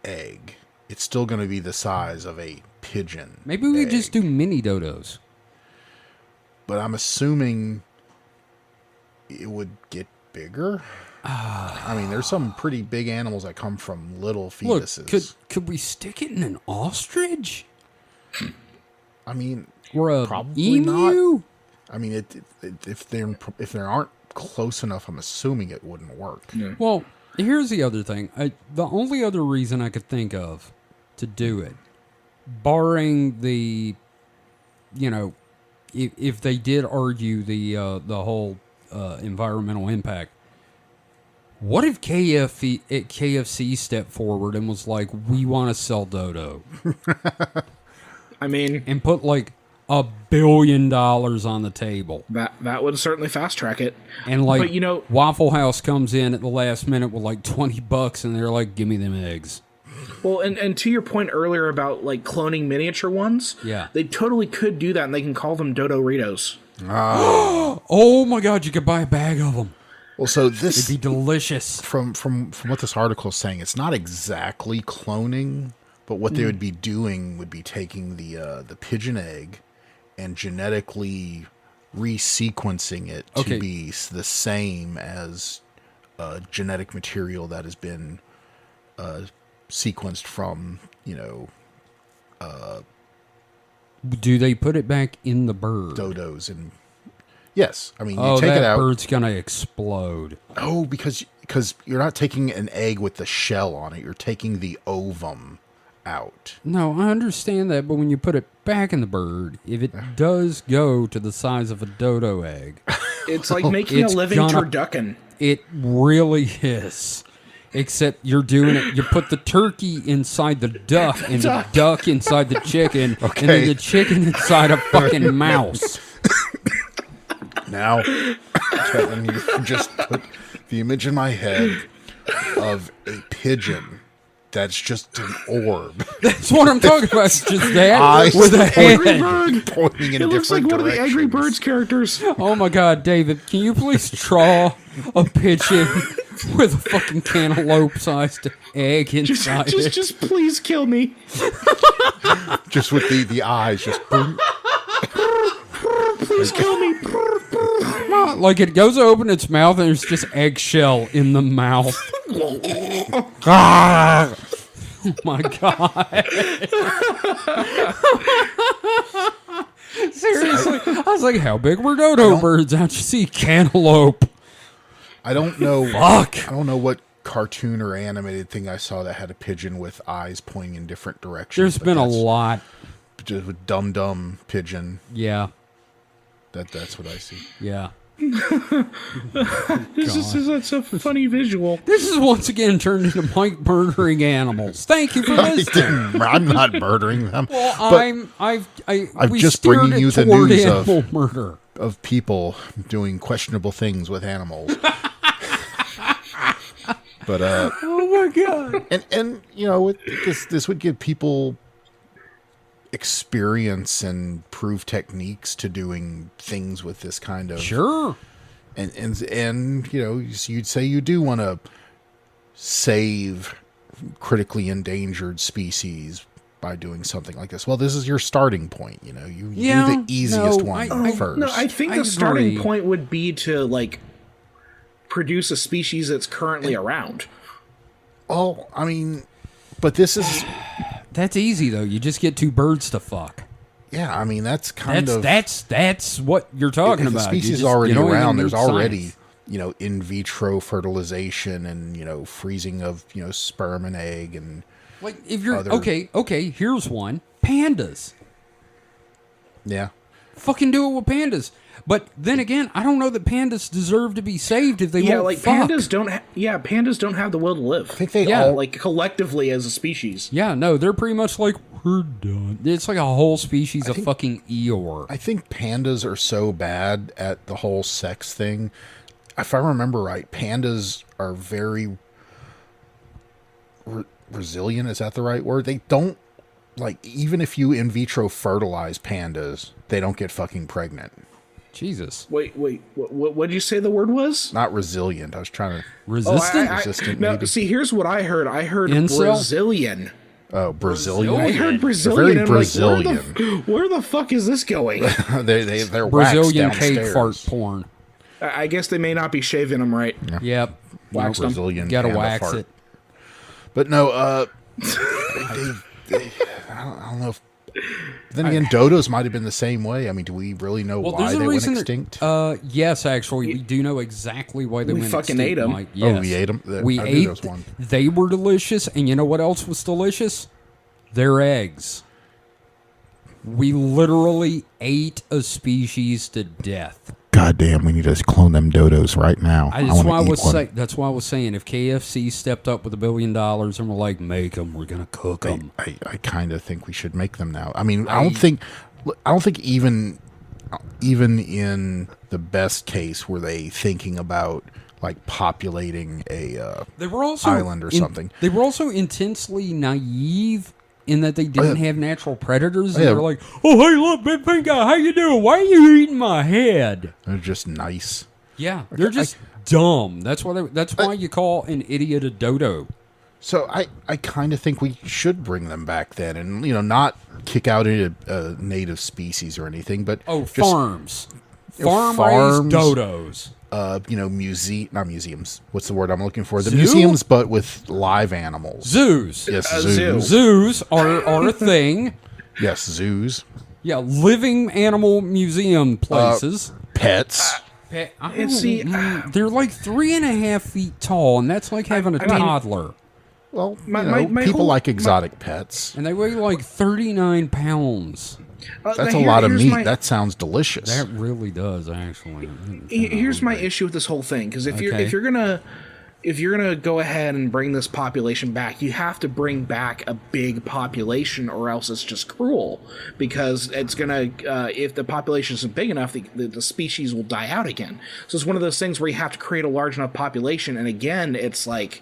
egg, it's still going to be the size of a pigeon. Maybe we egg. just do mini dodos. But I'm assuming it would get bigger. I mean, there's some pretty big animals that come from little Look, fetuses. could we stick it in an ostrich? I mean, Or a Probably emu? I mean, if they aren't close enough, I'm assuming it wouldn't work. Well, here's the other thing. The only other reason I could think of to do it, barring the, if they did argue the whole environmental impact, what if KFC stepped forward and was like, we want to sell dodo, I mean, and put like $1 billion on the table? that would certainly fast track it. And like, But, Waffle House comes in at the last minute with like $20, and they're like, "Give me them eggs." Well, and to your point earlier about like cloning miniature ones, Yeah. they totally could do that, and they can call them Dodoritos. Oh my God, you could buy a bag of them. Well, so It'd this be delicious. from what this article is saying, it's not exactly cloning, but what they would be doing would be taking the pigeon egg and genetically resequencing it to Okay. be the same as genetic material that has been sequenced from, Do they put it back in the bird? dodos. And yes, I mean, you Oh, take that it out. bird's gonna explode. Oh, because you're not taking an egg with the shell on it. You're taking the ovum out. No, I understand that, but when you put it back in the bird, if it does go to the size of a dodo egg, It's like making a It's living gonna- turducken. it really is. Except you're doing it. You put the turkey inside the duck, and the duck inside the chicken, and then Okay. the chicken inside a fucking mouse. Now, Kevin, you just put the image in my head of a pigeon that's just an orb That's what I'm talking about. It's just that Eyes with a pointing- head. pointing in It looks like different one of the Angry directions. Birds characters. Oh my God, David, can you please draw a pigeon with a fucking cantaloupe-sized egg inside it? Just please kill me. Just with the eyes, just boom. Please kill me. Like it goes to open its mouth and there's just eggshell in the mouth. Ah! Oh my God. Seriously, I was like, how big were dodo birds? How'd you see cantaloupe? I don't know. Fuck. I don't know what cartoon or animated thing I saw that had a pigeon with eyes pointing in different directions. There's but been a that's lot. just with dumb pigeon. Yeah. That's what I see. Yeah. That's a funny visual. This is once again turned into Mike murdering animals. Thank you for listening. I'm not murdering them. Well, I'm we just steered bringing it you the toward news animal murder. of people doing questionable things with animals. But Oh my god! and you know this would give people experience and prove techniques to doing things with this kind of Sure. and you know you'd say you do want to save critically endangered species by doing something like this. Well, this is your starting point. You know, you do the easiest one first. No, I think the starting point would be to like produce a species that's currently around. Oh, I mean, but this is That's easy though. You just get two birds to fuck. yeah. I mean, that's kind of That's what you're talking if the about. species You is just- already you don't even around. need There's already science. you know in vitro fertilization and you know freezing of you know sperm and egg and Like if you're other- okay. Here's one: pandas. yeah. Fucking do it with pandas. But then again, I don't know that pandas deserve to be saved if they Yeah, won't like fuck. pandas don't. Pandas don't have the will to live. I think they Yeah. all Like collectively as a species. Yeah, no, they're pretty much like we're done. It's like a whole species of fucking Eeyore. I think pandas are so bad at the whole sex thing. If I remember right, pandas are very resilient. Is that the right word? They don't like even if you in vitro fertilize pandas, they don't get fucking pregnant. Jesus, Wait. What did you say the word was? Not resilient. I was trying to. resistant. Resistant, No, maybe. see, here's what I heard. I heard Incel? Brazilian. Oh, Brazilian. I heard They're Brazilian. very and Brazilian. I'm like, where the fuck is this going? They're Brazilian waxed cake downstairs. fart porn. I guess they may not be shaving them right. Yep, Waxed them. Brazilian. gotta panda wax fart. it. But no, I don't know if. Then again, dodos might have been the same way. I mean, do we really know Well, why there's a they went reason. extinct? Yes, actually, we do know exactly why they We went fucking extinct. ate 'em. Mike. Oh, Yes. we ate 'em? We I knew ate. there was one. They were delicious, and you know what else was delicious? Their eggs. We literally ate a species to death. God damn, we need to clone them dodos right now. That's why I was saying if KFC stepped up with $1 billion and were like, make them, we're gonna cook them. I kind of think we should make them now. I mean, I don't think even in the best case were they thinking about like populating a They were also island or something. They were also intensely naive in that they didn't have natural predators. And yeah. they were like, "Oh, hey, look, big pink guy, how you doing? Why are you eating my head?" They're just nice. Yeah, they're just dumb. That's why you call an idiot a dodo. So I kind of think we should bring them back then, and not kick out a native species or anything, but just, farms, farm farms, raised dodos. Not museums. What's the word I'm looking for? The Zoo? museums, but with live animals. Zoos. Yes, A zoos. zoo. Zoos are a thing. Yes, zoos. Yeah, living animal museum places. Pets. See, They're like 3.5 feet tall, and that's like having a I mean- toddler. Well, my people whole- like exotic pets. And they weigh like 39 pounds. That's now a lot of here's meat. my- That sounds delicious. That really does, actually. Here's my issue with this whole thing, because if Okay. you're gonna go ahead and bring this population back, you have to bring back a big population, or else it's just cruel. Because it's gonna, if the population isn't big enough, the species will die out again. So it's one of those things where you have to create a large enough population, and again, it's like,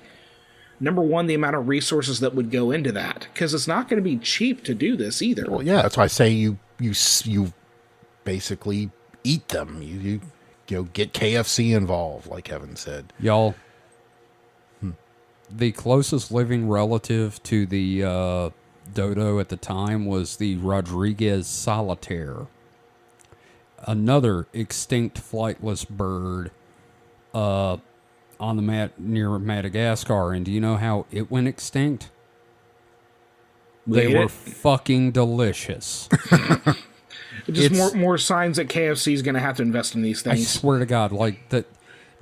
number one, the amount of resources that would go into that, because it's not going to be cheap to do this either. Well, yeah, that's why I say you basically eat them. You get KFC involved, like Kevin said. Y'all, the closest living relative to the dodo at the time was the Rodriguez solitaire, another extinct flightless bird on the near Madagascar. And do you know how it went extinct? They Ate were it? fucking delicious. Just more signs that KFC is going to have to invest in these I things. swear to God, like that.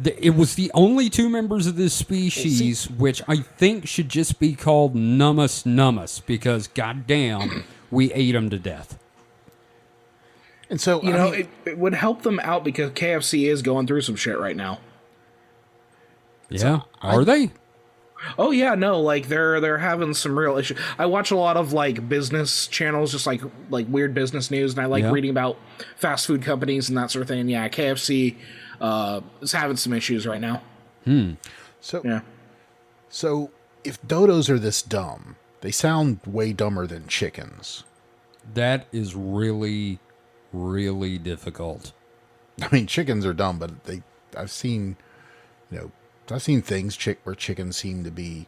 It was the only two members of this species which I think should just be called Nummus Nummus because, goddamn, we ate them to death. And so, You know, it would help them out because KFC is going through some shit right now. Yeah, are they? Oh yeah, no, like they're having some real issues. I watch a lot of like business channels, just like weird business news, and I like Yeah. reading about fast food companies and that sort of thing. And yeah, KFC is having some issues right now. so, Yeah. so if dodos are this dumb, they sound way dumber than chickens. That is really, really difficult. I mean, chickens are dumb, but I've seen things where chickens seem to be,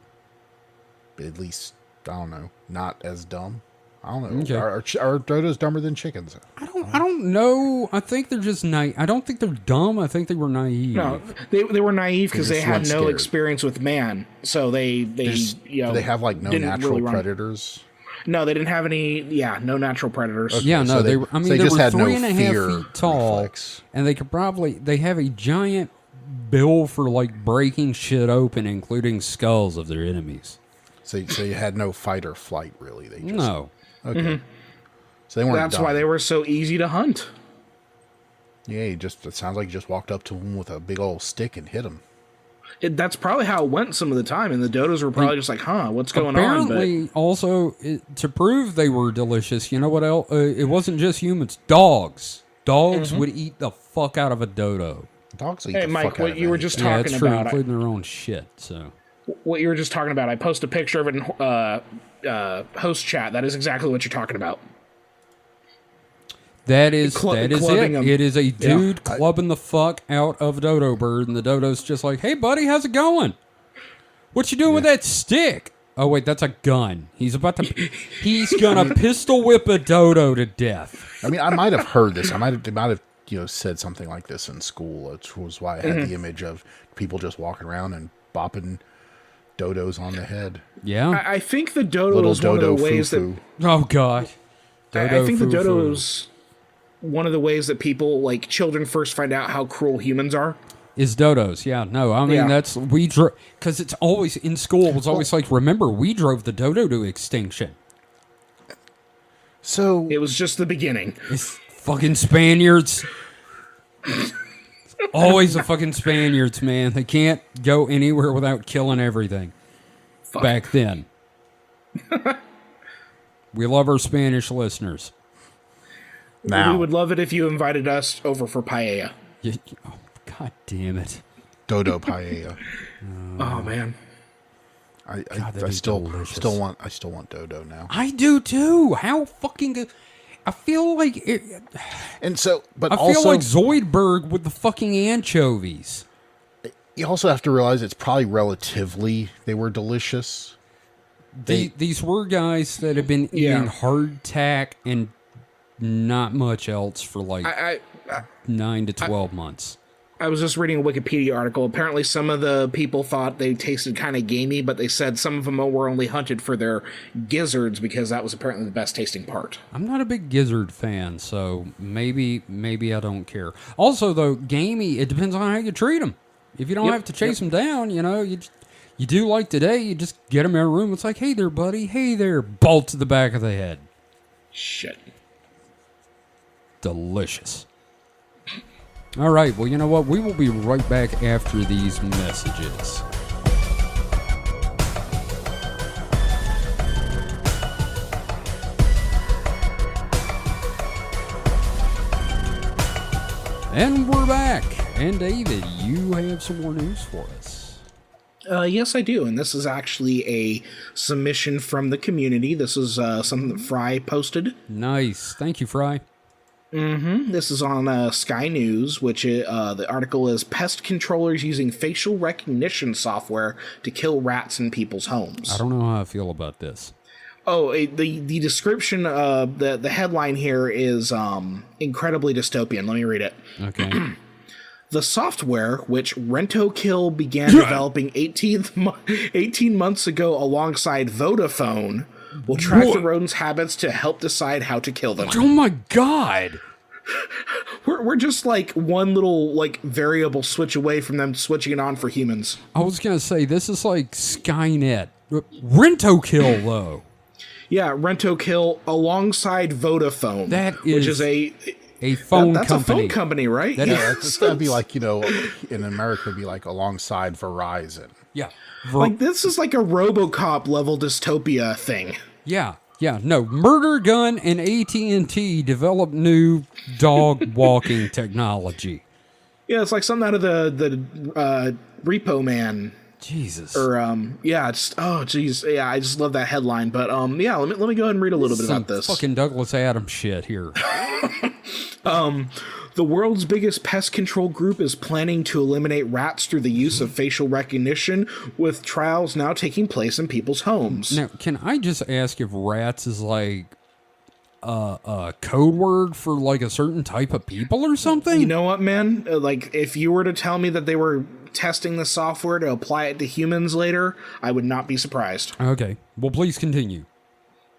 at least, I don't know, not as dumb. I don't know. Okay. Are dodos dumber than chickens? I don't know. I think they're just naive. I don't think they're dumb. I think they were naive. No, they were naive because They they just had weren't no scared. experience with man, so they Do you know they have like no didn't natural really run- predators? No, they didn't have any. Yeah, no natural predators. Yeah, no, So they were. I so mean, they they just were had no 3.5 fear feet tall, reflex. and they could probably. They have a giant bill for like breaking shit open, including skulls of their enemies. So you had no fight or flight, really. They just No, okay. So they weren't. That's dumb. why they were so easy to hunt. Yeah, it sounds like you just walked up to them with a big old stick and hit them. That's probably how it went some of the time, and the dodos were probably just like, "Huh, what's going on?" But apparently, also to prove they were delicious. You know what else? It wasn't just humans. Dogs. Dogs would eat the fuck out of a dodo. Dogs eat Hey, the Mike, fuck out what of you were anything. just Yeah, talking it's true, about, including their own shit. So. what you were just talking about, I posted a picture of it in host chat. That is exactly what you're talking about. That is Clubbing it. 'em. It is a dude clubbing the fuck out of dodo bird, and the dodo's just like, "Hey, buddy, how's it going? What you doing with that stick?" Oh wait, that's a gun. He's gonna pistol whip a dodo to death. I mean, I might have heard this. They might have said something like this in school, which was why I had the image of people just walking around and bopping dodos on the head. Yeah. I think the dodo Little is one of dodo the ways that foo-foo. Oh god. I think the foo-foo. dodo is one of the ways that people, like children, first find out how cruel humans are. Is dodos. Yeah, no, I mean, Yeah. because it's always in school, it's always like, remember, we drove the dodo to extinction. So It was just the beginning. It's fucking Spaniards. Always the fucking Spaniards, man. They can't go anywhere without killing everything. Fuck. Back then. We love our Spanish listeners. now, We would love it if you invited us over for paella. Oh, god damn it. dodo paella. Oh man. I that'd be still delicious. want dodo now. I do too. How fucking good. I feel like And so, but I feel also, like Zoidberg with the fucking anchovies. you also have to realize it's probably relatively they were delicious. These were guys that have been Yeah. eating hardtack and not much else for like I 9 to 12 months. I was just reading a Wikipedia article. Apparently, some of the people thought they tasted kind of gamey, but they said some of them were only hunted for their gizzards because that was apparently the best tasting part. I'm not a big gizzard fan, so maybe I don't care. Also, though, gamey, it depends on how you treat them. If you don't Yep, have to chase them down, you do like today, you just get them in a room. It's like, hey there, buddy. Hey there. Bolt to the back of the head. Shit. Delicious. All right, well, you know what? We will be right back after these messages. And we're back. And David, you have some more news for us. Yes, I do, and this is actually a submission from the community. This is something that Fry posted. Nice. Thank you, Fry. This is on Sky News, which the article is Pest Controllers Using Facial Recognition Software to Kill Rats in People's Homes. I don't know how I feel about this. Oh, the description, the headline here is incredibly dystopian. Let me read it. Okay. The software, which Rentokil began developing 18 months ago alongside Vodafone, will track the rodents' habits to help decide how to kill them. Oh my god! We're just like one little like variable switch away from them switching it on for humans. I was gonna say this is like Skynet. Rent-A-Kill though. Yeah, Rent-A-Kill alongside Vodafone. which is a phone that's company. a phone company, right? That Yeah, that'd be like, in America, it'd be like alongside Verizon. Yeah. Like this is like a RoboCop level dystopia thing. Yeah. No, Murder Gun and AT&T developed new dog walking technology. Yeah, it's like something out of the Repo Man. Jesus. Or oh geez, yeah, I just love that headline. But yeah, let me go ahead and read a little bit about this. Fucking Douglas Adams shit here. The world's biggest pest control group is planning to eliminate rats through the use of facial recognition, with trials now taking place in people's homes. Now, can I just ask if rats is like a code word for like a certain type of people or something? You know what, man? Like, if you were to tell me that they were testing the software to apply it to humans later, I would not be surprised. Okay. Well, please continue.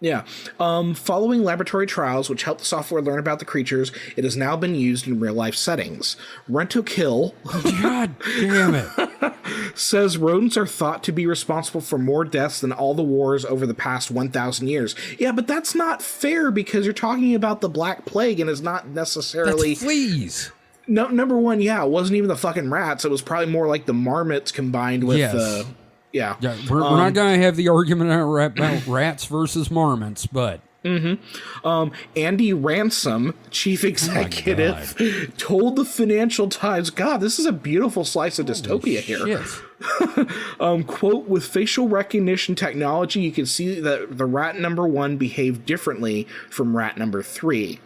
Yeah. Following laboratory trials which help the software learn about the creatures, it has now been used in real-life settings. Rent-A-Kill God damn it. says rodents are thought to be responsible for more deaths than all the wars over the past 1,000 years. Yeah, but that's not fair because you're talking about the Black Plague and it's not necessarily... That's fleas. No, number one, yeah, it wasn't even the fucking rats. It was probably more like the marmots combined with Yes. Yeah, we're not going to have the argument about rats versus marmots, but... Andy Ransom, chief executive, told the Financial Times, God, this is a beautiful slice of dystopia here. Shit. Quote, with facial recognition technology, you can see that the rat number 1 behaved differently from rat number 3.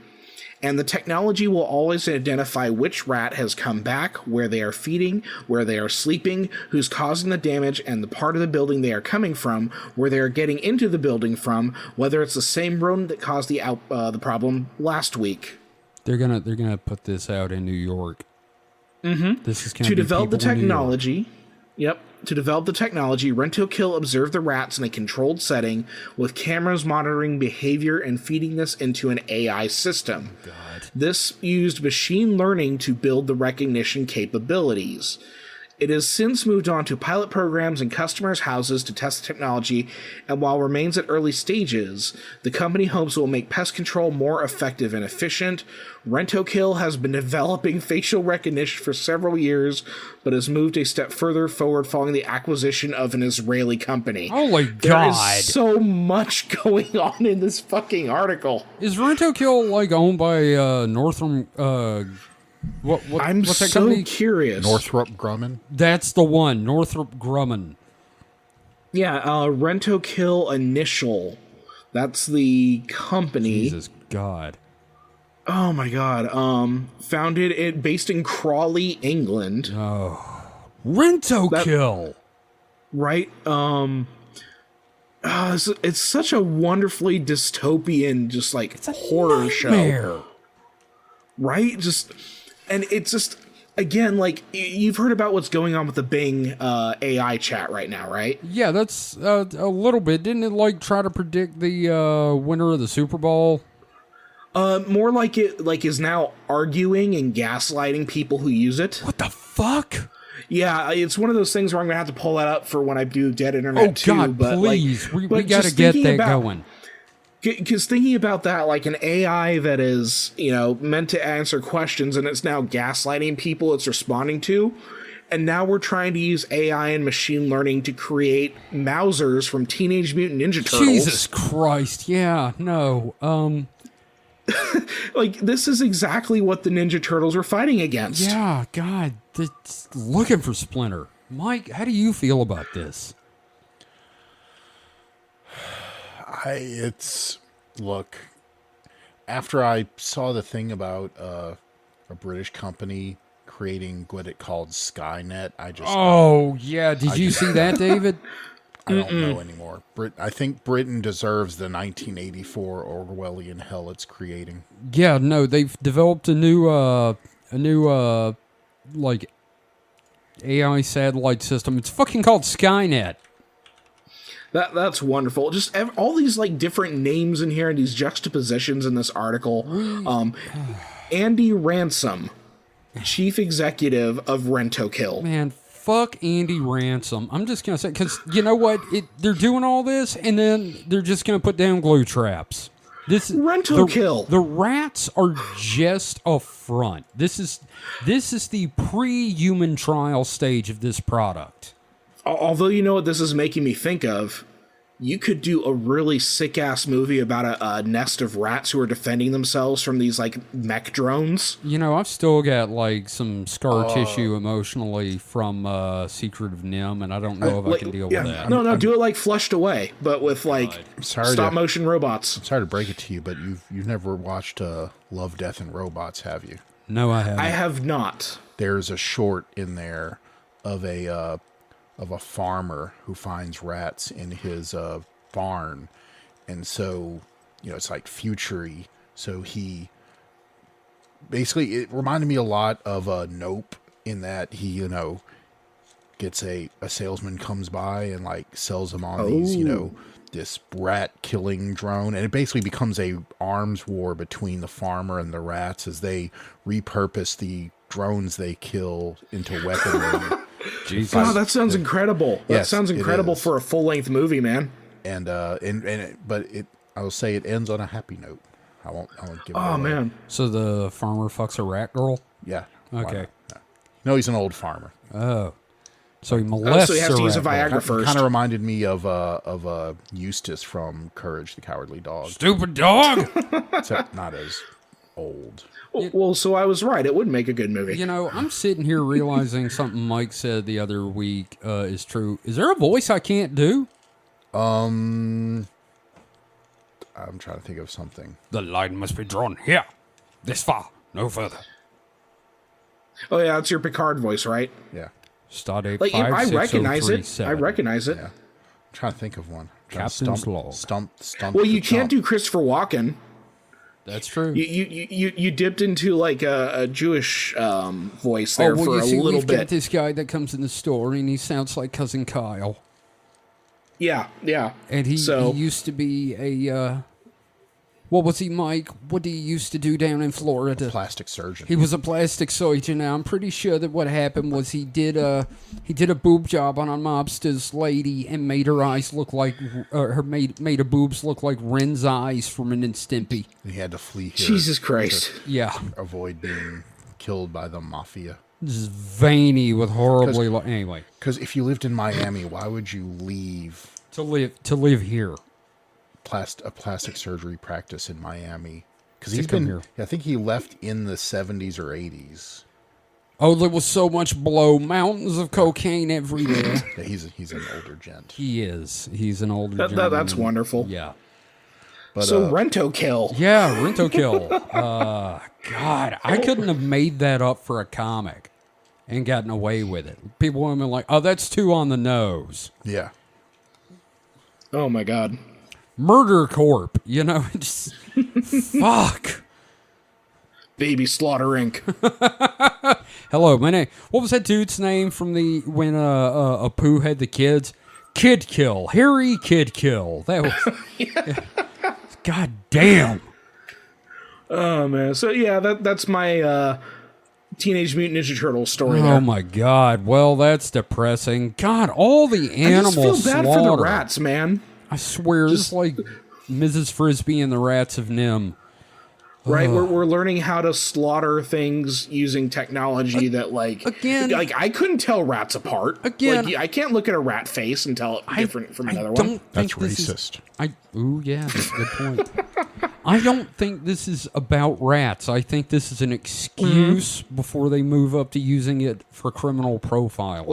And the technology will always identify which rat has come back, where they are feeding, where they are sleeping, who's causing the damage, and the part of the building they are coming from, where they are getting into the building from, whether it's the same rodent that caused the problem last week. They're gonna put this out in New York. Mm-hmm. This is to develop the technology. Yep. To develop the technology, Rent-A-Kill observed the rats in a controlled setting with cameras monitoring behavior and feeding this into an AI system. God. This used machine learning to build the recognition capabilities. It has since moved on to pilot programs in customers' houses to test the technology, and while remains at early stages, the company hopes it will make pest control more effective and efficient. Rent-A-Kill has been developing facial recognition for several years, but has moved a step further forward following the acquisition of an Israeli company. Holy There God. is so much going on in this fucking article. Is Rent-A-Kill like owned by Northrop? I'm what's that so company? curious. Northrop Grumman. That's the one, Northrop Grumman. Yeah, Rent-A-Kill Initial. That's the company. Jesus God. Oh my God. Based in Crawley, England. Rent-A-Kill. Right? It's such a wonderfully dystopian, just like horror show. Right? And it's just, again, like, you've heard about what's going on with the Bing AI chat right now, right? Yeah, that's a little bit. Didn't it like try to predict the winner of the Super Bowl? More like it is now arguing and gaslighting people who use it. What the fuck? Yeah, it's one of those things where I'm gonna have to pull that up for when I do Dead Internet too. Oh God, but please, we but gotta just get thinking that about- going. Because thinking about that, like an AI that is, meant to answer questions and it's now gaslighting people it's responding to. And now we're trying to use AI and machine learning to create Mousers from Teenage Mutant Ninja Turtles. Jesus Christ, yeah, no. Like, this is exactly what the Ninja Turtles were fighting against. Yeah, God, it's looking for Splinter. Mike, how do you feel about this? Look, after I saw the thing about a British company creating what it called Skynet, Oh, yeah, did you see that, David? I don't know anymore. I think Britain deserves the 1984 Orwellian hell it's creating. Yeah, no, they've developed a new like AI satellite system. It's fucking called Skynet. That's wonderful. Just all these like different names in here and these juxtapositions in this article. Andy Ransom, chief executive of Rent-A-Kill. Man, fuck Andy Ransom. I'm just gonna say, because you know what? They're doing all this, and then they're just gonna put down glue traps. Rent-A-Kill. The rats are just a front. This is the pre-human trial stage of this product. Although, you know what this is making me think of? You could do a really sick-ass movie about a nest of rats who are defending themselves from these, like, mech drones. You know, I've still got, like, some scar tissue emotionally from Secret of NIMH, and I don't know if I can deal with that. No, do it like Flushed Away, but with, like, sorry stop-motion robots. I'm sorry to break it to you, but you've never watched Love, Death, and Robots, have you? No, I haven't. I have not. There's a short in there of a farmer who finds rats in his barn, and so it's like future-y. So he basically, it reminded me a lot of Nope, in that he gets a salesman comes by and like sells him on these this rat killing drone, and it basically becomes a arms war between the farmer and the rats as they repurpose the drones they kill into weaponry. Jesus. Wow, that sounds incredible. That Yes, sounds incredible for a full-length movie, man. But I will say it ends on a happy note. I won't give it away. Oh, man. So the farmer fucks a rat girl? Yeah. Okay. No, he's an old farmer. Oh. So he molests So he has to use a rat girl. Viagra first. Kind of reminded me of Eustace from Courage the Cowardly Dog, Stupid dog! except not as old. Well, so I was right. It would make a good movie. You know, I'm sitting here realizing something Mike said the other week is true. Is there a voice I can't do? I'm trying to think of something. The line must be drawn here. This far, no further. Oh, yeah, it's your Picard voice, right? Yeah. Stardate Like, I recognize it. 56037. I recognize it. Yeah. I'm trying to think of one. Captain's log. Stump. Well, you can't do Christopher Walken. That's true. You dipped into like a Jewish voice there for you a see, little we've got bit. this guy that comes in the store, and he sounds like Cousin Kyle. Yeah. And he used to be a, what was he, Mike? What did he used to do down in Florida? Plastic surgeon. He was a plastic surgeon. Now, I'm pretty sure that what happened was he did a boob job on a mobster's lady and made her eyes look like, made her boobs look like Ren's eyes from Ren and Stimpy. He had to flee here. Jesus Christ. Yeah. Avoid being killed by the mafia. Just veiny with horribly, anyway. Because if you lived in Miami, why would you leave To live here. a plastic surgery practice in Miami? Because Just he's come been here. I think he left in the 70s or 80s. Oh, there was so much blow. Mountains of cocaine everywhere. Yeah, he's an older gent. He is. He's an older That's gentleman. wonderful. Yeah. But So Rent-A-Kill. Yeah, Rent-A-Kill. God, I couldn't have made that up for a comic and gotten away with it. People would have been like, oh, that's too on the nose. yeah. Oh my God. Murder Corp. You know, just fuck. Baby Slaughter Inc. Hello, my name. What was that dude's name from the when Apu had the kids? Kid Kill. Harry Kid Kill. That was. God damn. Oh man. So yeah, that's my Teenage Mutant Ninja Turtles story. Oh there. my God. Well, that's depressing. God, all the I animal just feel bad slaughter. for the rats, man. I swear, it's like Mrs. Frisbee and the Rats of NIMH. Right, we're learning how to slaughter things using technology that again- like I couldn't tell rats apart. Again- like, I can't look at a rat face and tell it different from another I one. don't That's think this racist. Ooh, yeah, that's a good point. I don't think this is about rats. I think this is an excuse before they move up to using it for criminal profiling.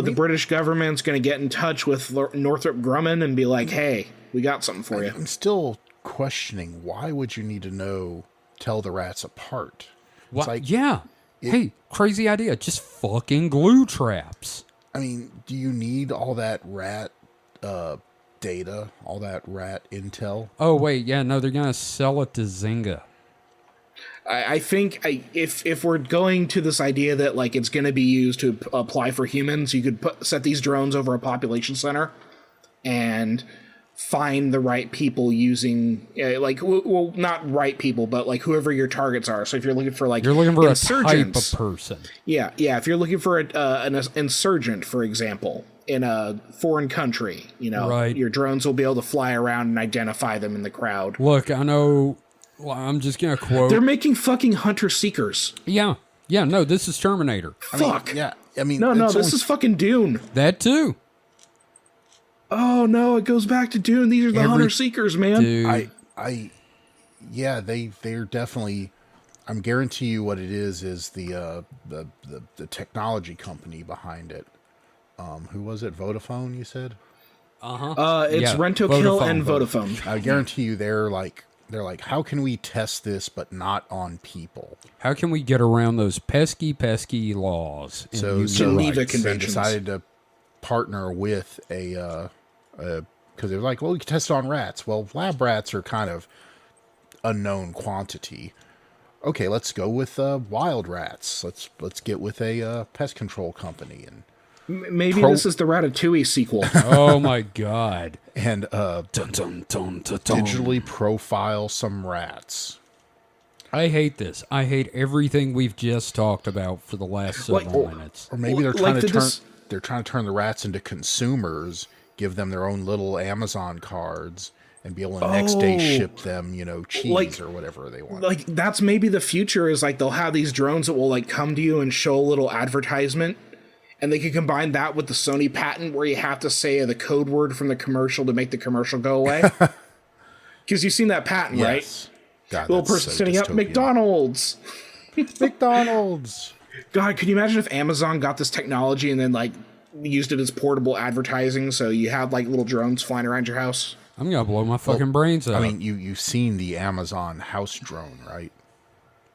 The British government's going to get in touch with Northrop Grumman and be like, "Hey, we got something for you." I'm still questioning, why would you need to tell the rats apart? What? It's like, Yeah. Hey, crazy idea. Just fucking glue traps. I mean, do you need all that rat data, all that rat intel? Oh, wait. Yeah, no, they're going to sell it to Zynga. I think if we're going to this idea that like it's going to be used to apply for humans, you could set these drones over a population center, and find the right people using well, not right people, but like whoever your targets are. So if you're looking for like You're looking for a type insurgents, of person. yeah. If you're looking for an insurgent, for example, in a foreign country, Right. your drones will be able to fly around and identify them in the crowd. Look, I know. Well, I'm just gonna quote. They're making fucking hunter seekers. Yeah. No, this is Terminator. Fuck. Yeah, I mean, No, it's this only- is fucking Dune. That too, Oh no, it goes back to Dune. These are the hunter seekers, man. dude. Yeah, they're definitely. I'm guarantee you what it is the technology company behind it. Who was it? Vodafone, you said? It's Yeah, Rent-A-Kill and Vodafone. Vodafone. I guarantee you they're like, how can we test this but not on people? How can we get around those pesky laws? in So human Geneva rights? they Conventions. decided to partner with because they're like, well, we can test it on rats. Well, lab rats are kind of unknown quantity. Okay, let's go with wild rats. Let's get with a pest control company Maybe this is the Ratatouille sequel. Oh my god! and Dun, dun, dun, dun, dun. digitally profile some rats. I hate this. I hate everything we've just talked about for the last several minutes. Or maybe they're Like, trying to did turn this- they're trying to turn the rats into consumers, give them their own little Amazon cards, and be able to next day ship them, cheese Like- or whatever they want. Like that's maybe the future is like they'll have these drones that will like come to you and show a little advertisement, and they can combine that with the Sony patent where you have to say the code word from the commercial to make the commercial go away. Because you've seen that patent, right? Yes. God, Little that's person so sitting up, dystopian. McDonald's. McDonald's. God, could you imagine if Amazon got this technology and then like used it as portable advertising? So you have like little drones flying around your house. I'm gonna blow my fucking brains out. I mean, you've seen the Amazon house drone, right?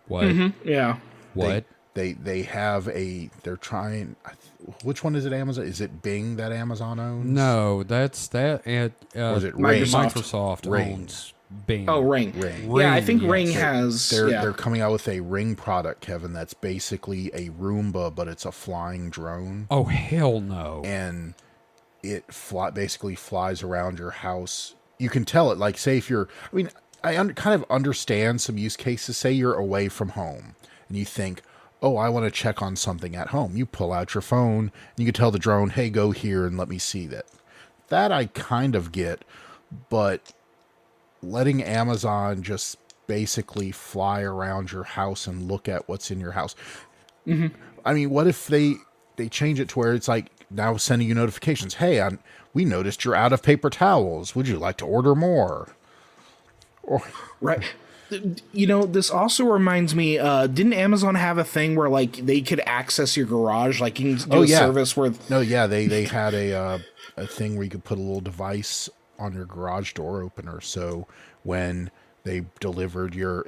what? Yeah. What? They have they're trying. Which one is it? Amazon? Is it Bing that Amazon owns? No, that's that. Or is it Ring? Microsoft. Ring. owns Bing. Oh, Ring. Ring. Yeah, I Ring, think yes. Ring has. They're coming out with a Ring product, Kevin. That's basically a Roomba, but it's a flying drone, Oh hell no! and it basically flies around your house. You can tell it. Like, say if you're. I mean, kind of understand some use cases. Say you're away from home, and you think, oh, I want to check on something at home. You pull out your phone, and you can tell the drone, hey, go here and let me see that. That I kind of get, but letting Amazon just basically fly around your house and look at what's in your house. Mm-hmm. I mean, what if they change it to where it's like now sending you notifications? Hey, we noticed you're out of paper towels. Would you like to order more? Or Right. This also reminds me, didn't Amazon have a thing where like they could access your garage? Like you can do a service where no, yeah, they had a thing where you could put a little device on your garage door opener. So when they delivered it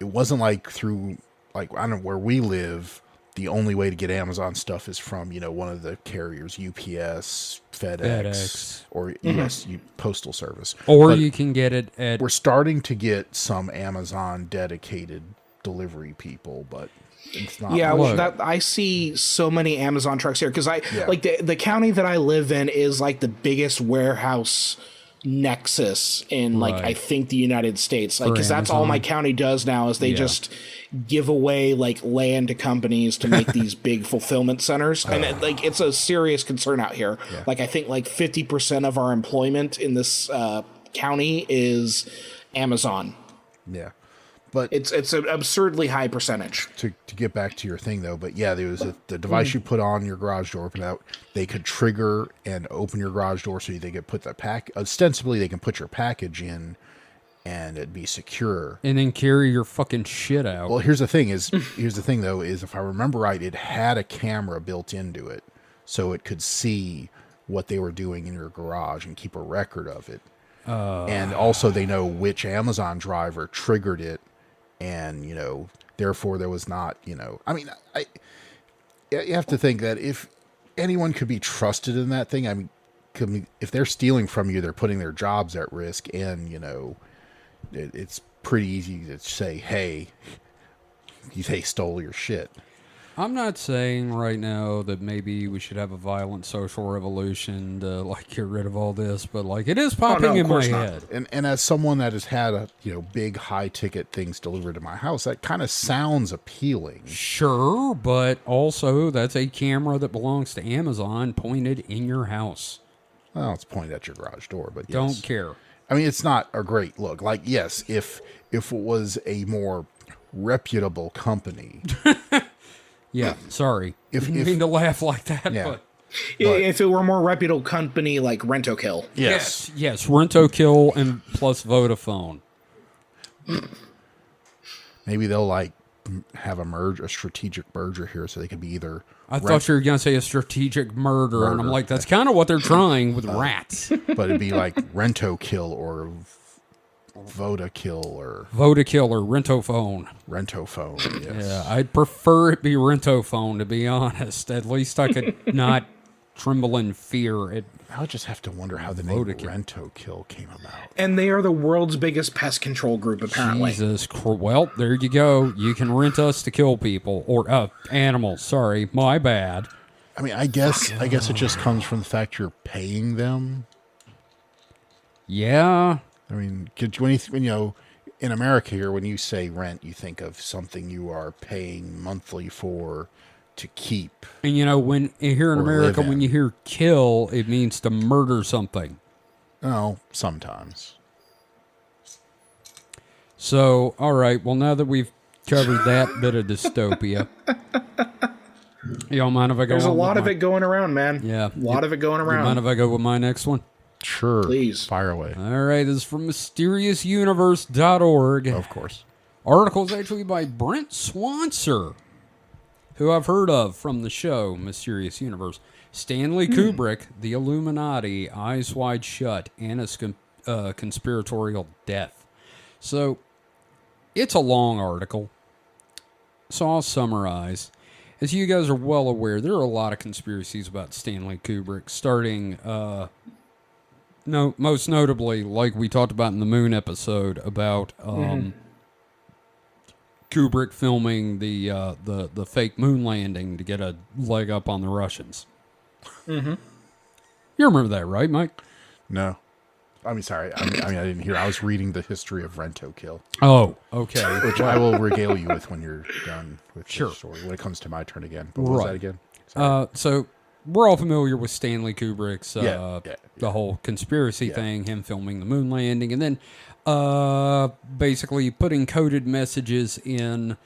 wasn't like through, like, I don't know where we live. The only way to get Amazon stuff is from, one of the carriers, UPS, FedEx. Or US Postal Service. Or But you can get it at. we're starting to get some Amazon dedicated delivery people, but it's not. yeah, much. well, that I see so many Amazon trucks here because like the county that I live in is like the biggest warehouse nexus in like Right. I think the United States, like For because that's all my Amazon. county does now is they Yeah. just give away like land to companies to make these big fulfillment centers, and like it's a serious concern out here. Like I think like 50% of our employment in this county is Amazon. Yeah. But It's an absurdly high percentage. to get back to your thing though, but yeah, there was the device you put on your garage door, open out, they could trigger and open your garage door so they could put the ostensibly they can put your package in and it'd be secure. And then carry your fucking shit out. Well, here's the thing though, is if I remember right, it had a camera built into it so it could see what they were doing in your garage and keep a record of it. And also they know which Amazon driver triggered it, and therefore there was not, I mean, you have to think that if anyone could be trusted in that thing, I mean, if they're stealing from you, they're putting their jobs at risk, and it's pretty easy to say, hey, they stole your shit. I'm not saying right now that maybe we should have a violent social revolution to like get rid of all this, but like it is popping of in my course not. head. And as someone that has had big high ticket things delivered to my house, that kind of sounds appealing. Sure, but also that's a camera that belongs to Amazon pointed in your house. Well, it's pointed at your garage door, but yes. Don't care. I mean, it's not a great look. Like, yes, if it was a more reputable company, Yeah, sorry. If- Didn't if- mean to laugh like that, Yeah. but If it were a more reputable company like Rent-O-Kill. yes, Rent-O-Kill and plus Vodafone. maybe they'll like have a strategic merger here, so they could be either. I thought you were going to say a strategic murder, and I'm like, that's kind of what they're trying with rats. But it'd be like Rent-O-Kill or Vodakill or Vodakill or Rentophone. Rentophone. Yes. Yeah, I'd prefer it be Rentophone, to be honest. At least I could not tremble in fear. I would just have to wonder how the name Vodakill. Rent-O-Kill came about. And they are the world's biggest pest control group, apparently. Jesus Christ. Well, there you go. You can rent us to kill people. Or animals, sorry. My bad. I mean, I guess it just comes from the fact you're paying them. Yeah. I mean, when in America here, when you say rent, you think of something you are paying monthly for to keep. And when here in Or America, live in. when you hear kill, it means to murder something. Oh, sometimes. So, all right. Well, now that we've covered that bit of dystopia, you don't mind if I go There's a on lot with of my- it going around, man. Yeah. A lot of it going You mind around. if I go with my next one? Sure. Please. Fire away. All right. This is from mysteriousuniverse.org. Of course. Article is actually by Brent Swanser, who I've heard of from the show Mysterious Universe. Stanley Kubrick, The Illuminati, Eyes Wide Shut, and a Conspiratorial Death. So, it's a long article, so I'll summarize. As you guys are well aware, there are a lot of conspiracies about Stanley Kubrick, starting, most notably, like we talked about in the Moon episode, about Kubrick filming the fake moon landing to get a leg up on the Russians. Mm-hmm. You remember that, right, Mike? No. I mean, sorry. I didn't hear. I was reading the history of Rent-O-Kill, Oh, okay. which I will regale you with when you're done with Sure. the story. When it comes to my turn again. But what was Right. that again? Sorry. So we're all familiar with Stanley Kubrick's Yeah. the whole conspiracy Yeah. thing, him filming the moon landing, and then basically putting coded messages in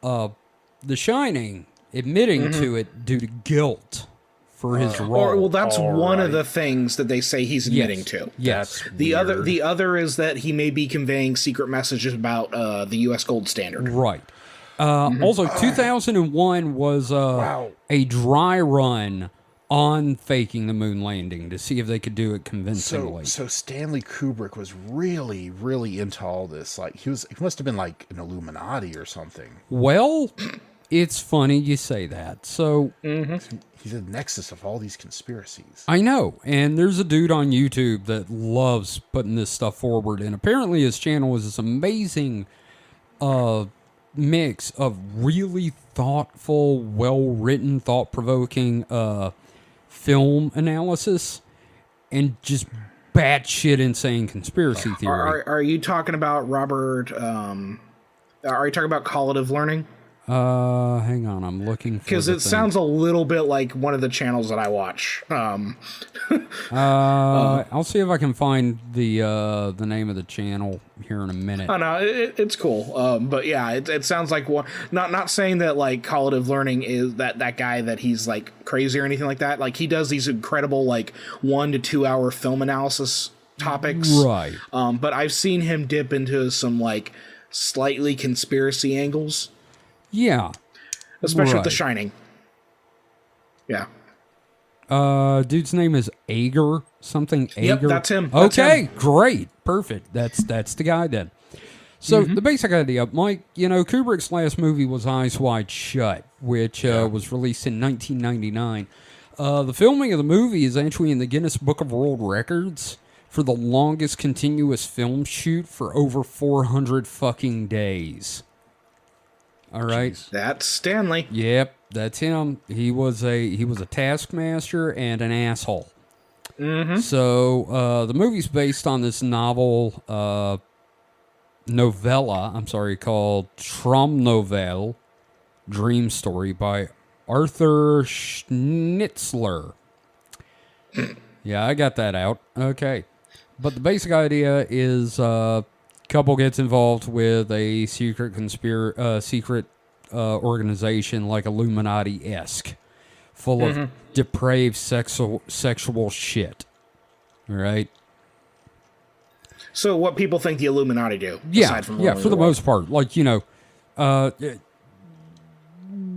The Shining, admitting to it due to guilt for his role. That's All one of right. the things that they say he's admitting to. Yes. That's The weird. other is that he may be conveying secret messages about the U.S. gold standard. Right. Also, 2001 was Wow. a dry run on faking the moon landing to see if they could do it convincingly. So Stanley Kubrick was really, really into all this. Like he must have been like an Illuminati or something. Well, it's funny you say that. So He's a nexus of all these conspiracies. I know, and there's a dude on YouTube that loves putting this stuff forward, and apparently his channel is this amazing mix of really thoughtful, well-written, thought-provoking film analysis and just batshit insane conspiracy theory. Are you talking about Robert? Are you talking about Collative Learning? Hang on, I'm looking for Because the it thing. sounds a little bit like one of the channels that I watch. I'll see if I can find the name of the channel here in a minute. Oh no, it's cool. But yeah, it sounds like one. Not saying that like Collative Learning is that guy that he's like crazy or anything like that. Like he does these incredible like 1 to 2 hour film analysis topics. Right. But I've seen him dip into some like slightly conspiracy angles, Yeah. especially with The Right. Shining. Yeah. Dude's name is Ager, something Ager. Yep, that's him. That's Okay, him. great. Perfect. That's the guy then. So Mm-hmm. the basic idea, Mike, Kubrick's last movie was Eyes Wide Shut, which was released in 1999. The filming of the movie is actually in the Guinness Book of World Records for the longest continuous film shoot for over 400 fucking days. All right. That's Stanley. Yep. That's him. He was a taskmaster and an asshole. Mm-hmm. So the movie's based on this novella, called Traumnovelle, Dream Story by Arthur Schnitzler. Yeah, I got that out. Okay. But the basic idea is a couple gets involved with a secret organization like Illuminati-esque, full of depraved sexual shit. All right? So what people think the Illuminati do? Yeah, aside from yeah, for the most part. Like,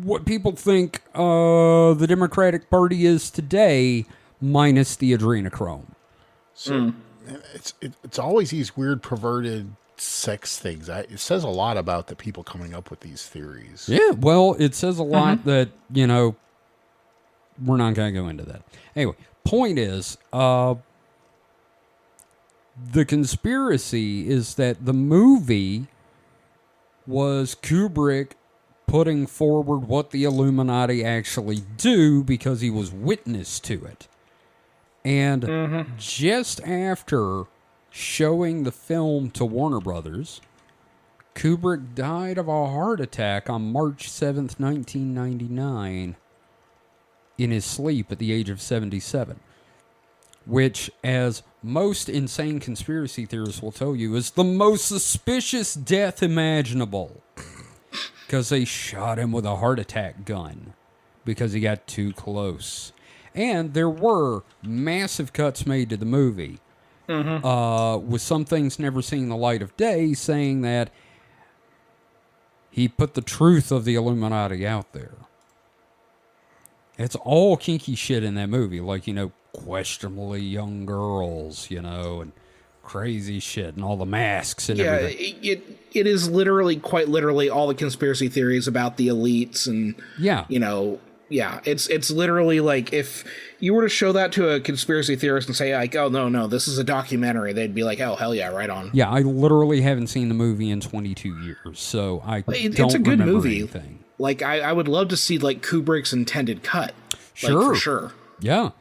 what people think the Democratic Party is today, minus the adrenochrome. So it's always these weird, perverted sex things. It says a lot about the people coming up with these theories. Yeah, well, it says a lot that, we're not going to go into that. Anyway, point is, the conspiracy is that the movie was Kubrick putting forward what the Illuminati actually do because he was witness to it. And just after showing the film to Warner Brothers, Kubrick died of a heart attack on March 7th, 1999, in his sleep at the age of 77. Which, as most insane conspiracy theorists will tell you, is the most suspicious death imaginable. Because they shot him with a heart attack gun because he got too close. And there were massive cuts made to the movie, with some things never seeing the light of day, saying that he put the truth of the Illuminati out there. It's all kinky shit in that movie, like, questionably young girls, and crazy shit and all the masks and everything. It is quite literally all the conspiracy theories about the elites and it's literally like if you were to show that to a conspiracy theorist and say like, oh no, this is a documentary, they'd be like, oh hell yeah, right on. Yeah, I literally haven't seen the movie in 22 years, so it's a good movie. Anything. Like I would love to see like Kubrick's intended cut. Sure, like, for sure. Yeah.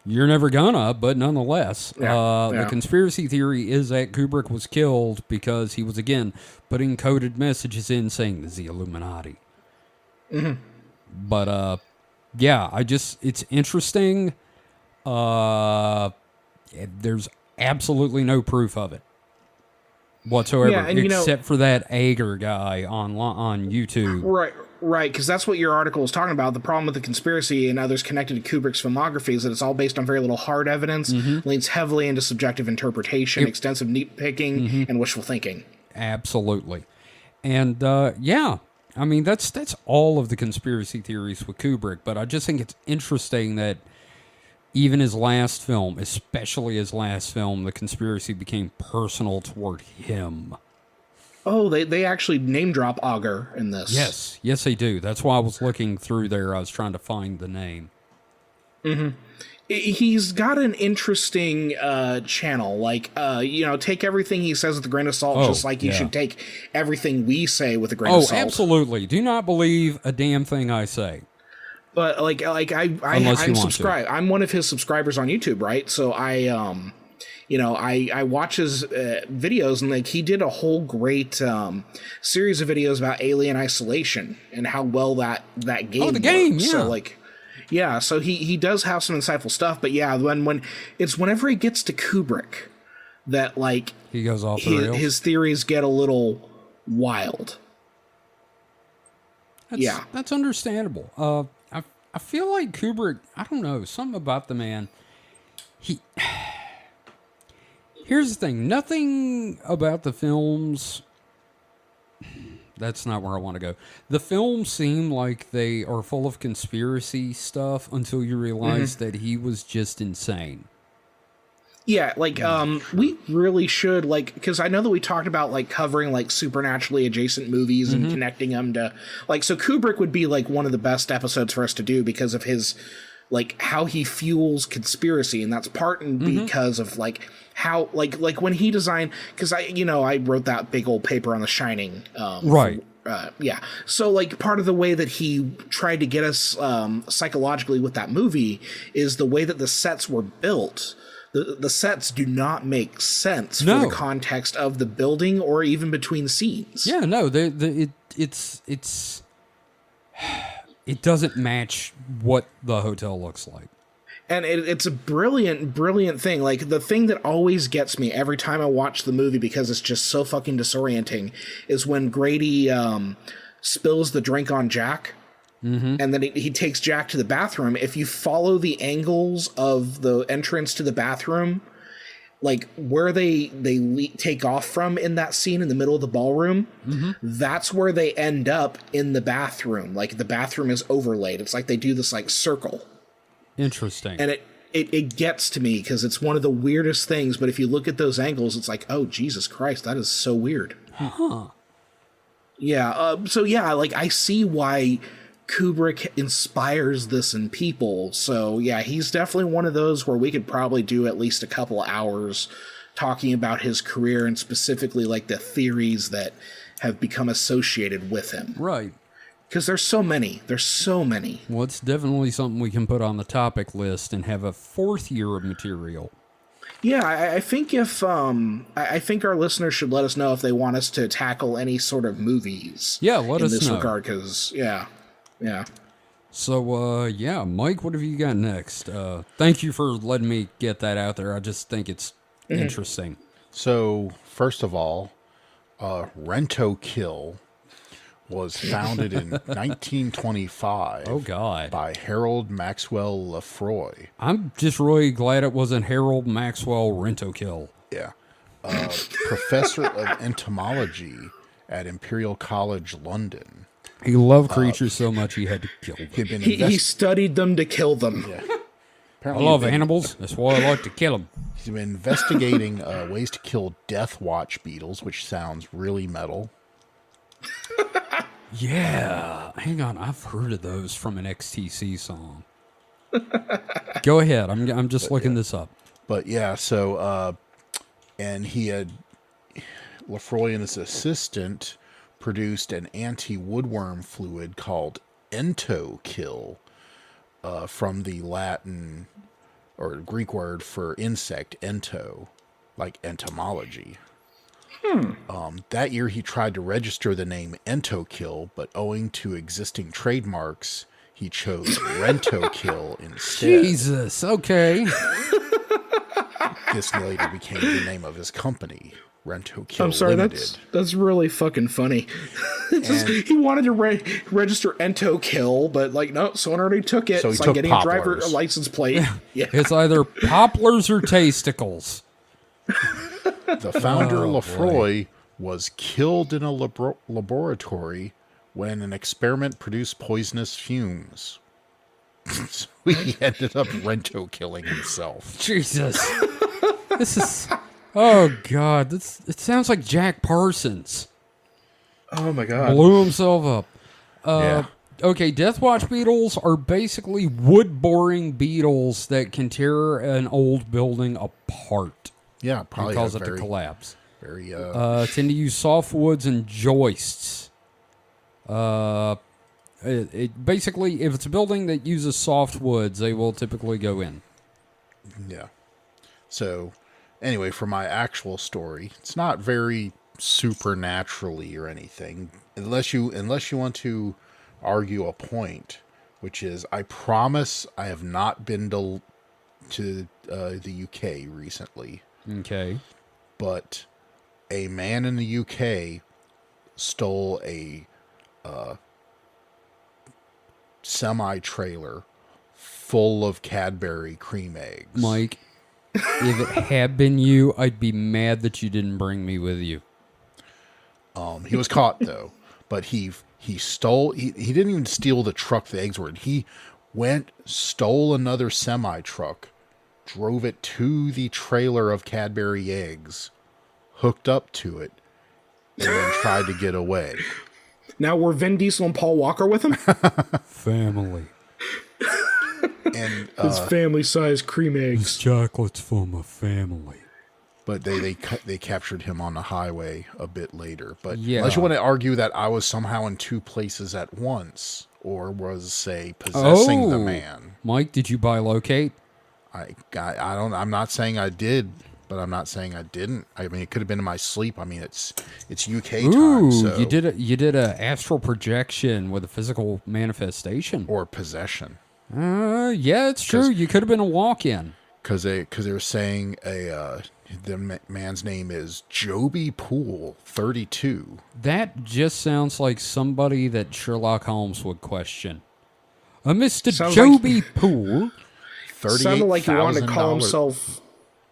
You're never gonna, but nonetheless, the conspiracy theory is that Kubrick was killed because he was, again, putting coded messages in saying this is the Illuminati. Mm-hmm. But, it's interesting. There's absolutely no proof of it whatsoever, except for that Ager guy on YouTube. Right, because that's what your article was talking about. The problem with the conspiracy and others connected to Kubrick's filmography is that it's all based on very little hard evidence, leans heavily into subjective interpretation, extensive nitpicking, and wishful thinking. Absolutely. And, that's all of the conspiracy theories with Kubrick, but I just think it's interesting that even his last film, especially his last film, the conspiracy became personal toward him. Oh, they actually name drop Auger in this. Yes, they do. That's why I was looking through there. I was trying to find the name. Mm-hmm. He's got an interesting channel. Like, take everything he says with a grain of salt, just like you should take everything we say with a grain of salt. Oh, absolutely. Do not believe a damn thing I say. But I'm subscribed. I'm one of his subscribers on YouTube, right? So I watch his videos, and like he did a whole great series of videos about Alien Isolation and how well that game. Oh, the game, works. yeah. So he does have some insightful stuff, but yeah, whenever he gets to Kubrick that like he goes off the rails. His theories get a little wild. That's understandable. I feel like Kubrick, I don't know, something about the man. Here's the thing. Nothing about the films... That's not where I want to go. The films seem like they are full of conspiracy stuff until you realize that he was just insane. Yeah, like, we really should, like, because I know that we talked about, like, covering, like, supernaturally adjacent movies and connecting them to, like, so Kubrick would be, like, one of the best episodes for us to do because of his, like, how he fuels conspiracy, and that's part and because of, like, how, like when he designed, because I wrote that big old paper on The Shining. Right. yeah. So like part of the way that he tried to get us psychologically with that movie is the way that the sets were built. The sets do not make sense for the context of the building or even between scenes. Yeah, no, it doesn't match what the hotel looks like. And it's a brilliant, brilliant thing. Like, the thing that always gets me every time I watch the movie, because it's just so fucking disorienting, is when Grady spills the drink on Jack. Mm-hmm. And then he takes Jack to the bathroom. If you follow the angles of the entrance to the bathroom, like where they take off from in that scene in the middle of the ballroom, that's where they end up in the bathroom. Like, the bathroom is overlaid. It's like they do this like circle. Interesting. And it gets to me because it's one of the weirdest things. But if you look at those angles, it's like, oh, Jesus Christ, that is so weird. Huh. Yeah. So yeah, like I see why Kubrick inspires this in people. So yeah, he's definitely one of those where we could probably do at least a couple of hours talking about his career and specifically like the theories that have become associated with him. Right. Because there's so many. There's so many. Well, it's definitely something we can put on the topic list and have a fourth year of material. Yeah, I think if I think our listeners should let us know if they want us to tackle any sort of movies. Yeah, let us know. In this regard, because yeah. So yeah, Mike, what have you got next? Thank you for letting me get that out there. I just think it's interesting. So first of all, Rent-O-Kill was founded in 1925. Oh God! By Harold Maxwell Lefroy. I'm just really glad it wasn't Harold Maxwell Rent-O-Kill. Yeah, professor of entomology at Imperial College London. He loved creatures so much he had to kill them. He studied them to kill them. Yeah. I love animals. That's why I like to kill them. He's been investigating ways to kill death watch beetles, which sounds really metal. Yeah, hang on. I've heard of those from an XTC song. Go ahead. I'm just looking this up. But yeah, so and he had Lefroy and his assistant produced an anti-woodworm fluid called Ento-Kill from the Latin or Greek word for insect, ento, like entomology. That year he tried to register the name Ento-Kill, but owing to existing trademarks, he chose Rent-O-Kill instead. Jesus, okay. This later became the name of his company, Rent-O-Kill I'm sorry, Limited. that's really fucking funny. He wanted to register Ento-Kill, but like, no, someone already took it. So it's he like took getting poplars. a license plate. Yeah. It's either poplars or tasticles. The founder, Lefroy, was killed in a laboratory when an experiment produced poisonous fumes. So he ended up Rent-O-Killing himself. Jesus. This is... Oh, God. It sounds like Jack Parsons. Oh, my God. Blew himself up. Yeah. Okay, Death Watch beetles are basically wood-boring beetles that can tear an old building apart. Yeah, probably and cause it to collapse. Very, tend to use soft woods and joists. Basically, if it's a building that uses soft woods, they will typically go in. Yeah. So, anyway, for my actual story, it's not very supernaturally or anything, unless you want to argue a point, which is, I promise I have not been to the UK recently. Okay. But a man in the UK stole a semi-trailer full of Cadbury cream eggs. Mike, if it had been you, I'd be mad that you didn't bring me with you. He was caught, though. But he stole... He didn't even steal the truck the eggs were in. He stole another semi-truck, drove it to the trailer of Cadbury eggs, hooked up to it, and then tried to get away. Now, were Vin Diesel and Paul Walker with him? Family. And His family-sized cream eggs. This chocolate's for my family. but they captured him on the highway a bit later. But Yeah. unless you want to argue that I was somehow in two places at once, or was, say, possessing the man. Mike, did you bilocate? I don't. I'm not saying I did, but I'm not saying I didn't. I mean, it could have been in my sleep. I mean, it's UK time. Ooh, So, you did a astral projection with a physical manifestation. or possession. Yeah, it's true. You could have been a walk-in. Because they were saying the man's name is Joby Poole, 32. That just sounds like somebody that Sherlock Holmes would question. Mr. Sounds Joby Poole. Sounded like he wanted to call $38,000. himself.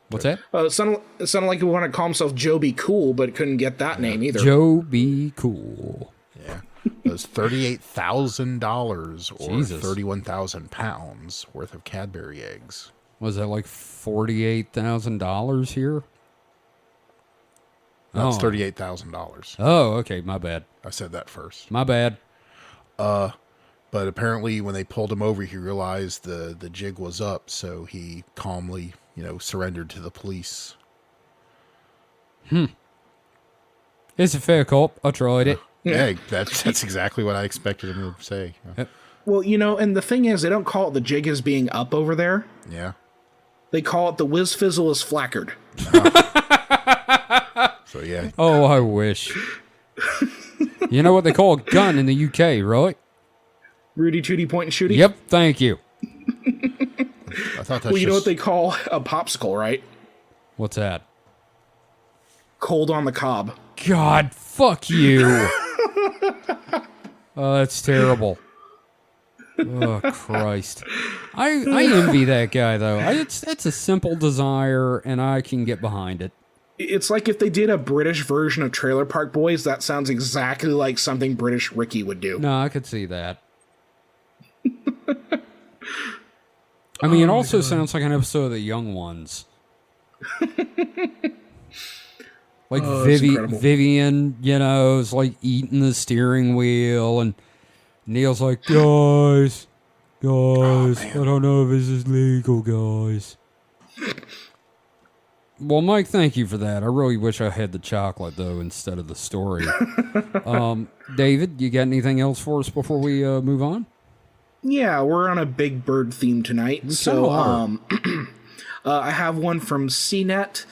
What's that? It sounded like he wanted to call himself Joby Cool, but couldn't get that name either. Joby Cool. Yeah, it was $38,000 or Jesus. 31,000 pounds worth of Cadbury eggs. Was that like $48,000 here? That's Oh. $38,000. Oh, okay. My bad. I said that first. My bad. But apparently, when they pulled him over, he realized the jig was up, so he calmly, surrendered to the police. It's a fair cop. I tried it. Yeah, that's exactly what I expected him to say. Well, and the thing is, they don't call it the jig as being up over there. Yeah. They call it the whiz fizzle is flackered. So yeah, Oh, I wish. You know what they call a gun in the UK, right? Rudy Tooty point and shooty. Yep, thank you. I thought that's Well, you know what just they call a popsicle, right? What's that? Cold on the cob. God, fuck you. Oh, that's terrible. Oh, Christ. I envy that guy, though. It's a simple desire, and I can get behind it. It's like if they did a British version of Trailer Park Boys, that sounds exactly like something British Ricky would do. No, I could see that. I mean, it also sounds like an episode of The Young Ones. Like incredible. Vivian, is like eating the steering wheel, and Neil's like, guys, I don't know if this is legal, guys. Well, Mike, thank you for that. I really wish I had the chocolate, though, instead of the story. David, you got anything else for us before we move on? Yeah, we're on a Big Bird theme tonight. So, are. I have one from CNET.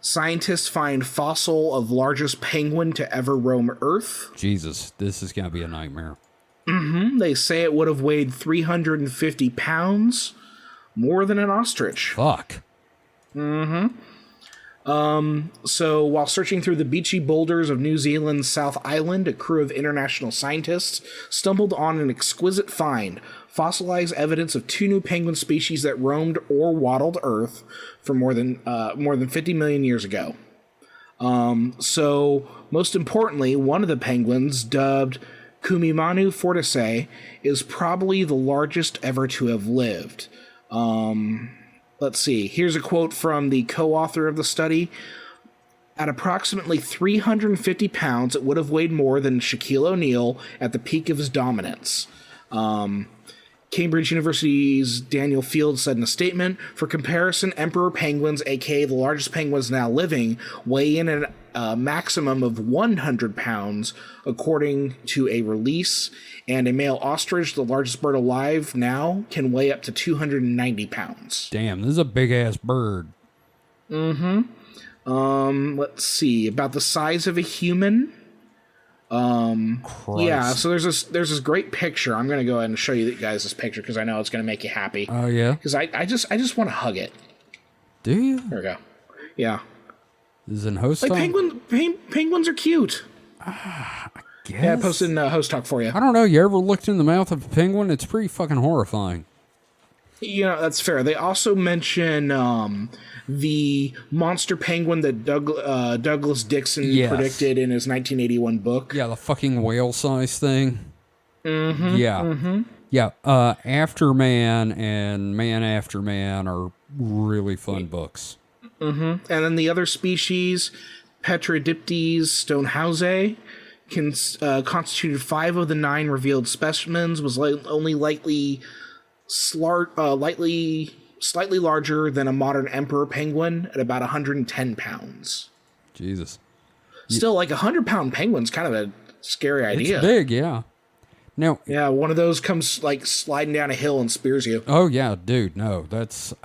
Scientists find fossil of largest penguin to ever roam Earth. Jesus, this is going to be a nightmare. They say it would have weighed 350 pounds, more than an ostrich. Fuck. So, while searching through the beachy boulders of New Zealand's South Island, a crew of international scientists stumbled on an exquisite find, fossilized evidence of two new penguin species that roamed or waddled Earth for more than 50 million years ago. So, most importantly, one of the penguins, dubbed Kumimanu fortisei, is probably the largest ever to have lived. Let's see. Here's a quote from the co-author of the study. At approximately 350 pounds, it would have weighed more than Shaquille O'Neal at the peak of his dominance. Cambridge University's Daniel Fields said in a statement, for comparison, emperor penguins, aka the largest penguins now living, weigh in at a maximum of 100 pounds, according to a release, and a male ostrich, the largest bird alive now, can weigh up to 290 pounds. Damn, this is a big-ass bird. Let's see, about the size of a human. Christ. Yeah, so there's this great picture. I'm gonna go ahead and show you guys this picture because I know it's gonna make you happy. Oh, yeah? Because I just want to hug it. Do you? There we go. Yeah, This is in host like talk? penguins are cute. Guess? Yeah, I posted in host talk for you. I don't know. You ever looked in the mouth of a penguin? It's pretty fucking horrifying. That's fair. They also mention the monster penguin that Douglas Dixon Yes. predicted in his 1981 book. Yeah, the fucking whale-size thing. Mm-hmm. Yeah. Mm-hmm. Yeah, Afterman and Man After Man are really fun books. And then the other species, Petrodiptes stonehousei, constituted 5 of the 9 revealed specimens, was only lightly slightly larger than a modern emperor penguin at about 110 pounds. Jesus. Still, like 100-pound penguin's kind of a scary idea. It's big, yeah. Now, Yeah, one of those comes like sliding down a hill and spears you. oh yeah, dude, no,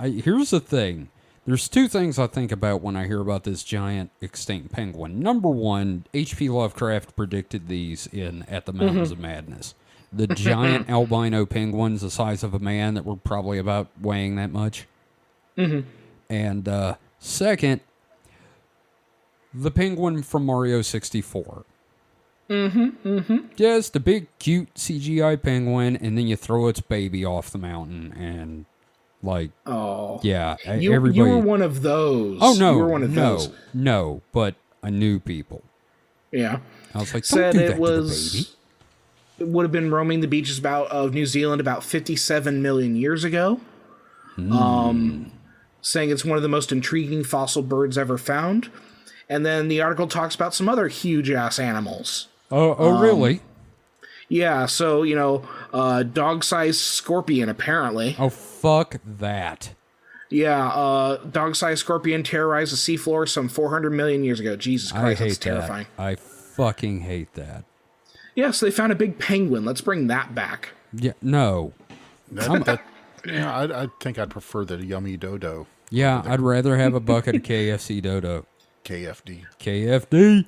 here's the thing. There's two things I think about when I hear about this giant extinct penguin. Number one, H.P. Lovecraft predicted these at the Mountains of Madness. The giant albino penguins the size of a man that were probably about weighing that much. And second, the penguin from Mario 64. Just a big, cute CGI penguin, and then you throw its baby off the mountain, and like, Oh, yeah, you were one of those. Oh no, you were one of those. No, but I knew people. Yeah, I was like, don't said do it that to was. the baby. It would have been roaming the beaches of New Zealand about 57 million years ago. Saying it's one of the most intriguing fossil birds ever found. And then the article talks about some other huge ass animals. Oh, really? Yeah, so, dog-sized scorpion, apparently. Oh, fuck that. Yeah, dog-sized scorpion terrorized the seafloor some 400 million years ago. Jesus I Christ, hate that's terrifying. that. I fucking hate that. Yeah, so they found a big penguin. Let's bring that back. Yeah, no. I think I'd prefer the Yummy Dodo. Yeah, I'd rather have a bucket of KFC Dodo. KFD. KFD.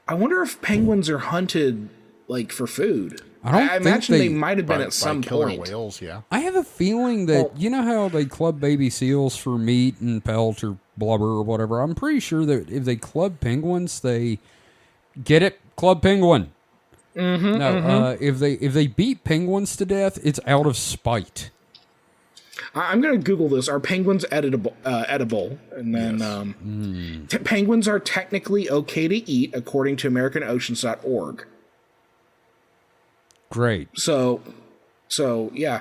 I wonder if penguins are hunted, like, for food. I don't I think imagine they they- might have been By at some killer point. whales, yeah. I have a feeling that, you know how they club baby seals for meat and pelt or blubber or whatever? I'm pretty sure that if they club penguins, they get it, club penguin. If they beat penguins to death, it's out of spite. I'm going to Google this. Are penguins edible? And then penguins are technically okay to eat, according to AmericanOceans.org. Great. So yeah.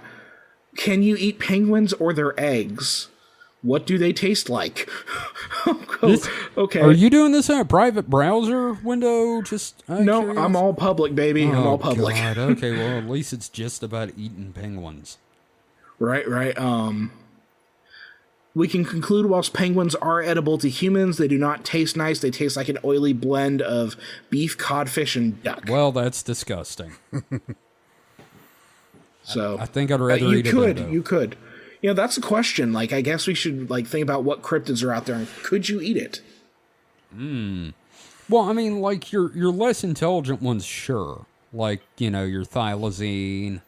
Can you eat penguins or their eggs? What do they taste like? Okay. Are you doing this in a private browser window? Just No, I'm all public, baby. I'm all public. God. Okay, well, at least it's just about eating penguins. Right. We can conclude whilst penguins are edible to humans, they do not taste nice. They taste like an oily blend of beef, codfish, and duck. Well, that's disgusting. So I think I'd rather you eat could, a dodo. you could. That's a question. Like, I guess we should think about what cryptids are out there and could you eat it? Well, I mean, like your less intelligent ones, sure. Like, your thylacine.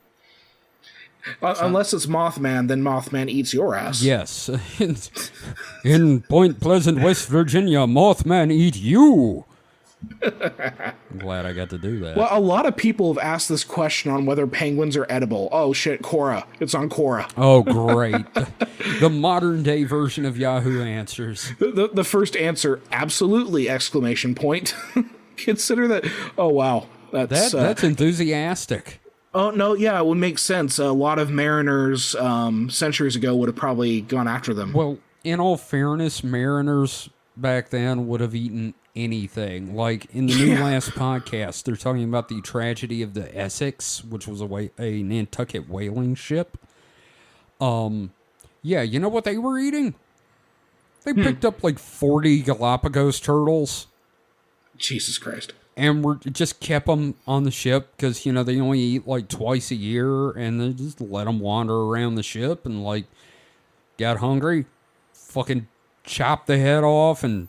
Unless it's Mothman, then Mothman eats your ass. Yes. In Point Pleasant, West Virginia, Mothman eat you. I'm glad I got to do that. Well, a lot of people have asked this question on whether penguins are edible. Oh shit, Quora. It's on Quora. Oh, great. The modern day version of Yahoo Answers. The first answer, absolutely! Exclamation point. Consider that. Oh wow, That's enthusiastic. Oh no, yeah, it would make sense. A lot of mariners centuries ago would have probably gone after them. Well, in all fairness, mariners back then would have eaten anything. Like in the new last podcast, they're talking about the tragedy of the Essex, which was a Nantucket whaling ship. Yeah, you know what they were eating? They picked up like 40 Galapagos turtles. Jesus Christ. And just kept them on the ship because, they only eat like twice a year, and they just let them wander around the ship and like got hungry, fucking chop the head off and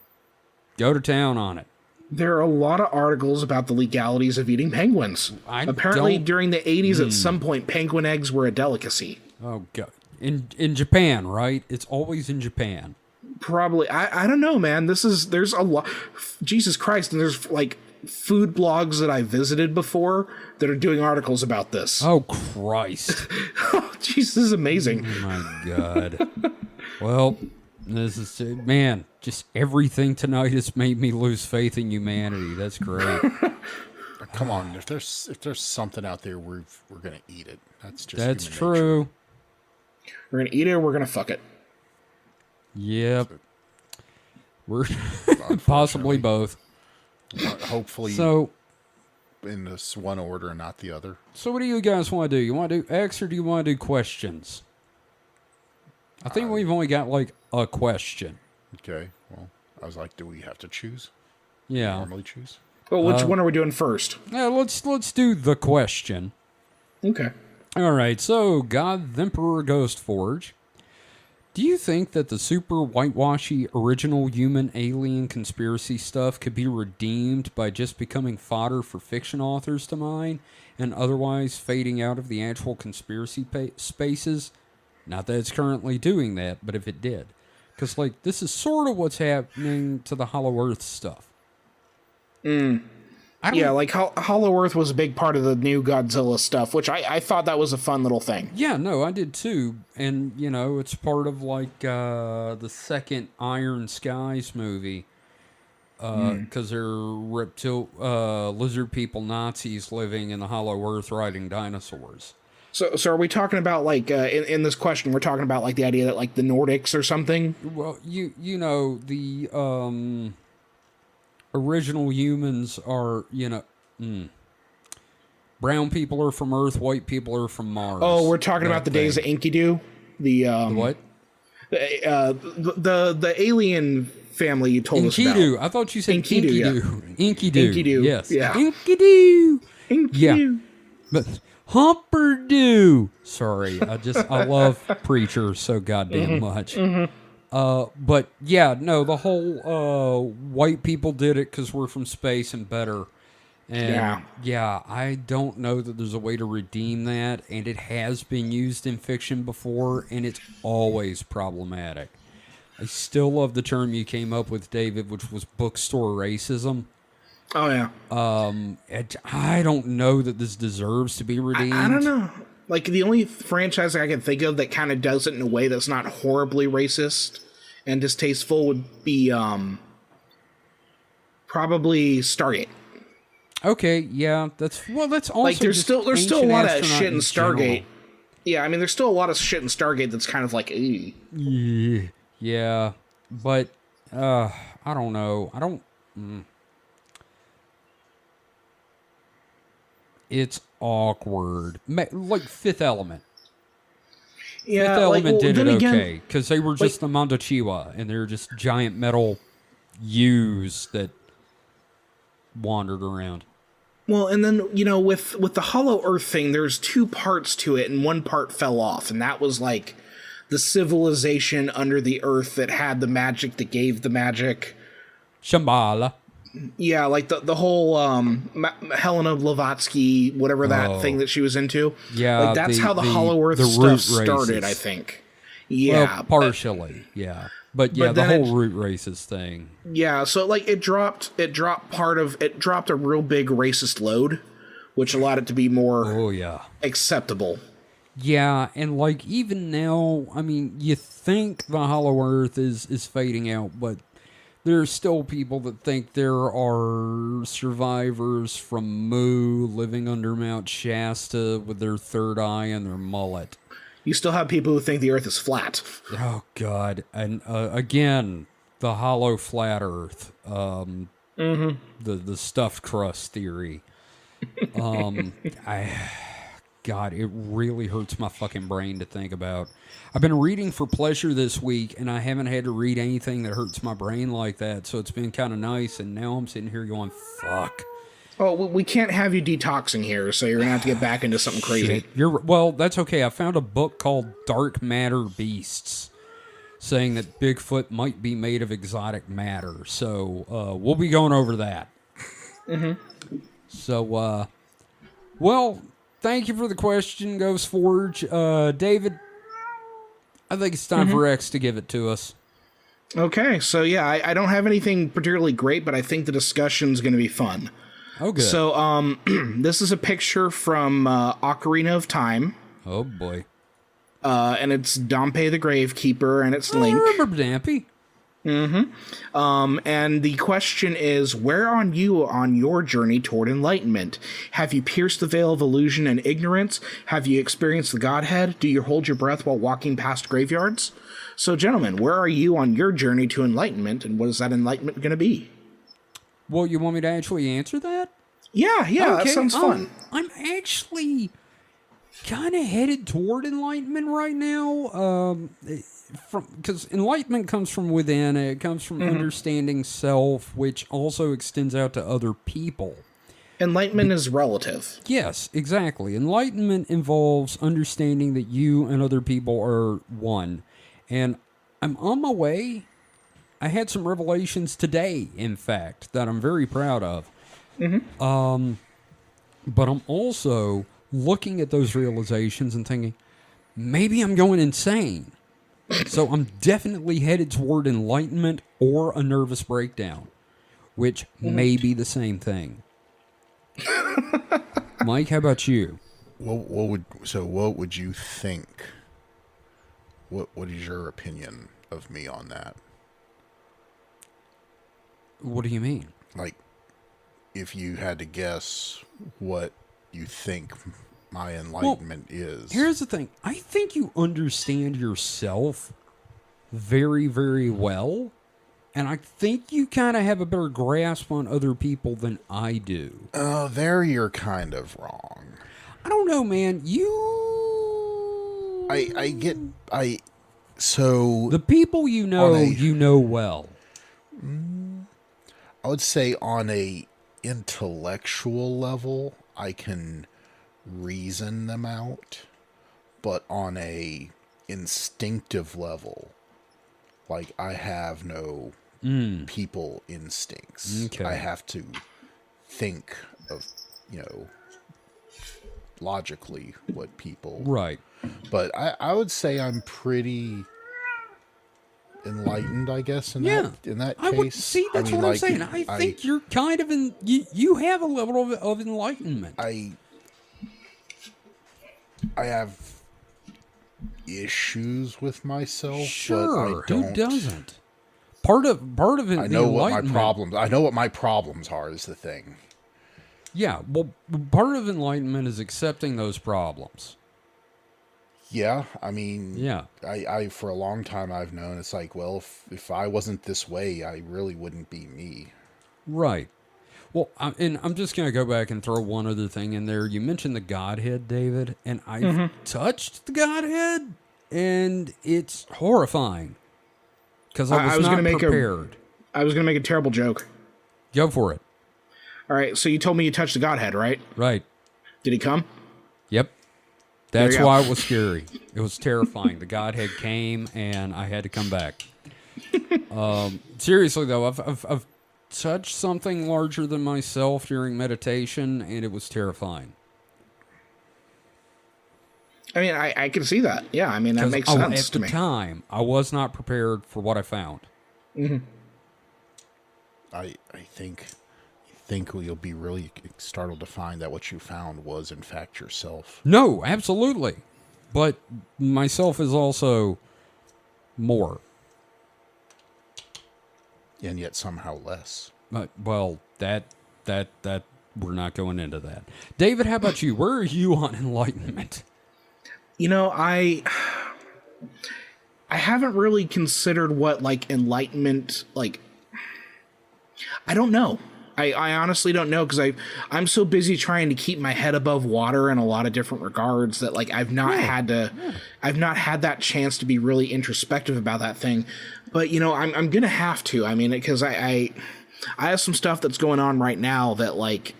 go to town on it. There are a lot of articles about the legalities of eating penguins. Apparently, during the 80s, at some point, penguin eggs were a delicacy. Oh, God. In Japan, right? It's always in Japan. Probably. I don't know, man. There's a lot. Jesus Christ. And there's like food blogs that I visited before that are doing articles about this. Oh, Christ. Jesus, this is amazing. Oh, my God. Well, this is, man, just everything tonight has made me lose faith in humanity. That's great. Come on, if there's something out there, we're gonna eat it. That's That's human true. nature. We're going to eat it or we're going to fuck it. Yep. We're possibly both. Hopefully, So, in this one order and not the other. what do you guys want to do? You want to do X or do you want to do questions? I think we've only got like a question. Okay. Well, I was like, do we have to choose? Yeah. Normally choose? Well, which one are we doing first? Yeah, let's do the question. Okay. All right. So, God the Emperor Ghost Forge. Do you think that the super whitewashy original human alien conspiracy stuff could be redeemed by just becoming fodder for fiction authors to mine and otherwise fading out of the actual conspiracy spaces? Not that it's currently doing that, but if it did. Because, like, this is sort of what's happening to the Hollow Earth stuff. Yeah, like Hollow Earth was a big part of the new Godzilla stuff, which I thought that was a fun little thing. Yeah, no, I did too. And, you know, it's part of like the second Iron Skies movie. Because they're lizard people Nazis living in the Hollow Earth riding dinosaurs. So are we talking about like in this question? We're talking about like the idea that like the Nordics or something. Well, you know, the original humans are, you know, brown people are from Earth, white people are from Mars. Oh, we're talking about the days of Enkidu. The what? The alien family you told us about. Enkidu. I thought you said Enkidu, yeah. Enkidu. Enkidu, Yes. yeah. Enkidu. Enkidu. Yeah. But Humperdew. Sorry, I love Preacher so goddamn much. But yeah, no, the whole white people did it because we're from space and better. And yeah, I don't know that there's a way to redeem that, and it has been used in fiction before, and it's always problematic. I still love the term you came up with, David, which was bookstore racism. Oh yeah. I don't know that this deserves to be redeemed. I don't know. Like the only franchise I can think of that kind of does it in a way that's not horribly racist and distasteful would be probably Stargate. Okay, yeah, that's also like there's still a lot of shit in Stargate. General. Yeah, I mean there's still a lot of shit in Stargate that's kind of like yeah, but I don't know. I don't. It's awkward. Like Fifth Element. Yeah, Fifth Element did it okay because they were like, just the Mondochiwa and they're just giant metal U's that wandered around. Well, and then you know with the Hollow Earth thing, there's two parts to it, and one part fell off, and that was like the civilization under the earth that had the magic that gave the magic. Shambhala. Yeah, like the whole Helena Blavatsky, whatever that thing that she was into. Yeah, like that's how the Hollow Earth stuff started, I think. Yeah, well, partially, yeah. But yeah, the whole root races thing. Yeah, so like it dropped a real big racist load, which allowed it to be more acceptable. Yeah, and like even now, I mean, you think the Hollow Earth is fading out, but there are still people that think there are survivors from Mu living under Mount Shasta with their third eye and their mullet. You still have people who think the Earth is flat. Oh, God. And again, the hollow flat Earth. The stuffed crust theory. God, it really hurts my fucking brain to think about. I've been reading for pleasure this week, and I haven't had to read anything that hurts my brain like that, so it's been kind of nice, and now I'm sitting here going, fuck. Oh, we can't have you detoxing here, so you're going to have to get back into something crazy. Well, that's okay. I found a book called Dark Matter Beasts, saying that Bigfoot might be made of exotic matter, so we'll be going over that. So, well, thank you for the question, Ghost Forge. David, I think it's time for X to give it to us. Okay, so yeah, I don't have anything particularly great, but I think the discussion's going to be fun. Oh, good. So, this is a picture from Ocarina of Time. Oh, boy. And it's Dampé the Gravekeeper, and it's Link. I remember Dampé. And the question is, where are you on your journey toward enlightenment? Have you pierced the veil of illusion and ignorance? Have you experienced the Godhead? Do you hold your breath while walking past graveyards? So, gentlemen, where are you on your journey to enlightenment, and what is that enlightenment going to be? Well, you want me to actually answer that? Yeah, Okay, that sounds fun. I'm actually kind of headed toward enlightenment right now. because enlightenment comes from within. It comes from understanding self, which also extends out to other people. Enlightenment is relative. Yes, exactly. Enlightenment involves understanding that you and other people are one. And I'm on my way. I had some revelations today, in fact, that I'm very proud of. But I'm also looking at those realizations and thinking, maybe I'm going insane. So I'm definitely headed toward enlightenment or a nervous breakdown, which may be the same thing. Mike, how about you? What would you think? What is your opinion of me on that? What do you mean? Like, if you had to guess what you think my enlightenment is. Here's the thing. I think you understand yourself very, very well. And I think you kind of have a better grasp on other people than I do. There you're kind of wrong. I don't know, man. So The people you know well. I would say on a intellectual level, I can reason them out, but on a instinctive level, like I have no people instincts. Okay. I have to think of, logically what people. Right. But I would say I'm pretty enlightened, I guess, in that I case. would see. That's what I'm saying. I think you're kind of you have a level of enlightenment. I have issues with myself. Sure, but I don't. who doesn't? Part of it. I know what my problems. I know what my problems are. Is the thing. Yeah, well, part of enlightenment is accepting those problems. Yeah, I mean, Yeah. I for a long time I've known it's like, well, if I wasn't this way, I really wouldn't be me. Right. Well, I'm just going to go back and throw one other thing in there. You mentioned the Godhead, David, and I've touched the Godhead, and it's horrifying because I was not prepared. I was going to make a terrible joke. Go for it. All right, so you told me you touched the Godhead, right? Right. Did he come? Yep. That's you go. why it was scary. It was terrifying. The Godhead came, and I had to come back. Seriously, though, I've touched something larger than myself during meditation, and it was terrifying. I mean, I can see that. Yeah, I mean, that makes sense to me. At the time, I was not prepared for what I found. I think you'll be really startled to find that what you found was in fact yourself. No, absolutely. But myself is also more. And yet somehow less. Well, that we're not going into that. David, how about you? Where are you on enlightenment? You know, I haven't really considered what like enlightenment like. I don't know. I honestly don't know because I'm so busy trying to keep my head above water in a lot of different regards that like I've not had that chance to be really introspective about that thing. But you know, I'm gonna have to. I mean, because I have some stuff that's going on right now that like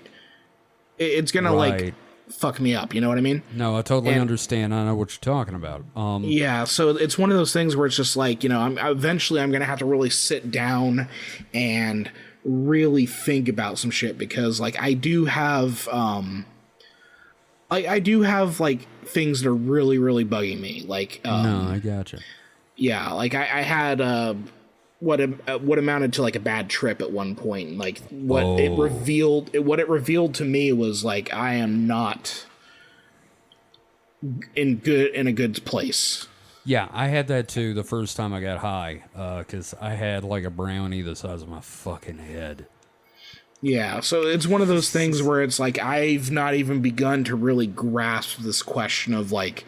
it's gonna like fuck me up. You know what I mean? No, I totally understand. I know what you're talking about. Yeah, so it's one of those things where it's just like, you know, eventually I'm gonna have to really sit down and really think about some shit because like I do have I do have like things that are really bugging me like no, I gotcha. Yeah, like I had what amounted to like a bad trip at one point, and like what it revealed to me was like I am not in a good place. Yeah, I had that too the first time I got high, because I had like a brownie the size of my fucking head. Yeah, so it's one of those things where it's like I've not even begun to really grasp this question of like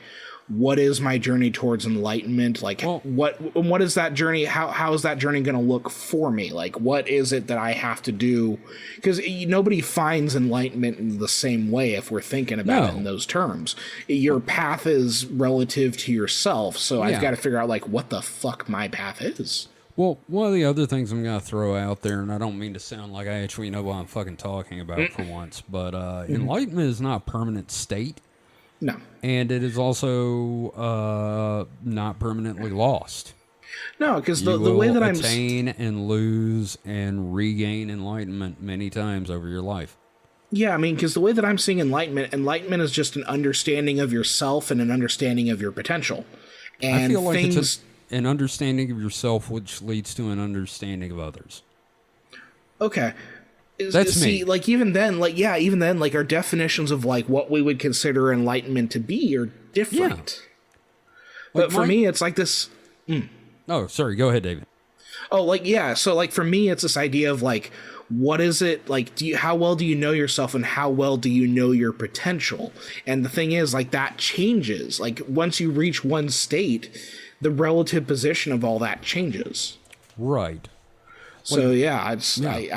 what is my journey towards enlightenment? Like, Well- what is that journey? How is that journey going to look for me? Like, what is it that I have to do? Because nobody finds enlightenment in the same way if we're thinking about it No. in those terms. Your path is relative to yourself, so I've Yeah. got to figure out, like, what the fuck my path is. Well, one of the other things I'm going to throw out there, and I don't mean to sound like I actually know what I'm fucking talking about for once, but enlightenment is not a permanent state, No. and it is also not permanently lost. No, because You the way will that I'm... attain and lose and regain enlightenment many times over your life. Yeah, I mean, because the way that I'm seeing enlightenment is just an understanding of yourself and an understanding of your potential. And I feel like things... it's an understanding of yourself, which leads to an understanding of others. Okay. That's See, me. like, even then, like, our definitions of, like, what we would consider enlightenment to be are different. But Like for me, it's like this... Oh, sorry. Go ahead, David. Oh, like, yeah, so, like, for me, it's this idea of, like, what is it, like, how well do you know yourself and how well do you know your potential? And the thing is, like, that changes. Like, once you reach one state, the relative position of all that changes. Right. So yeah, I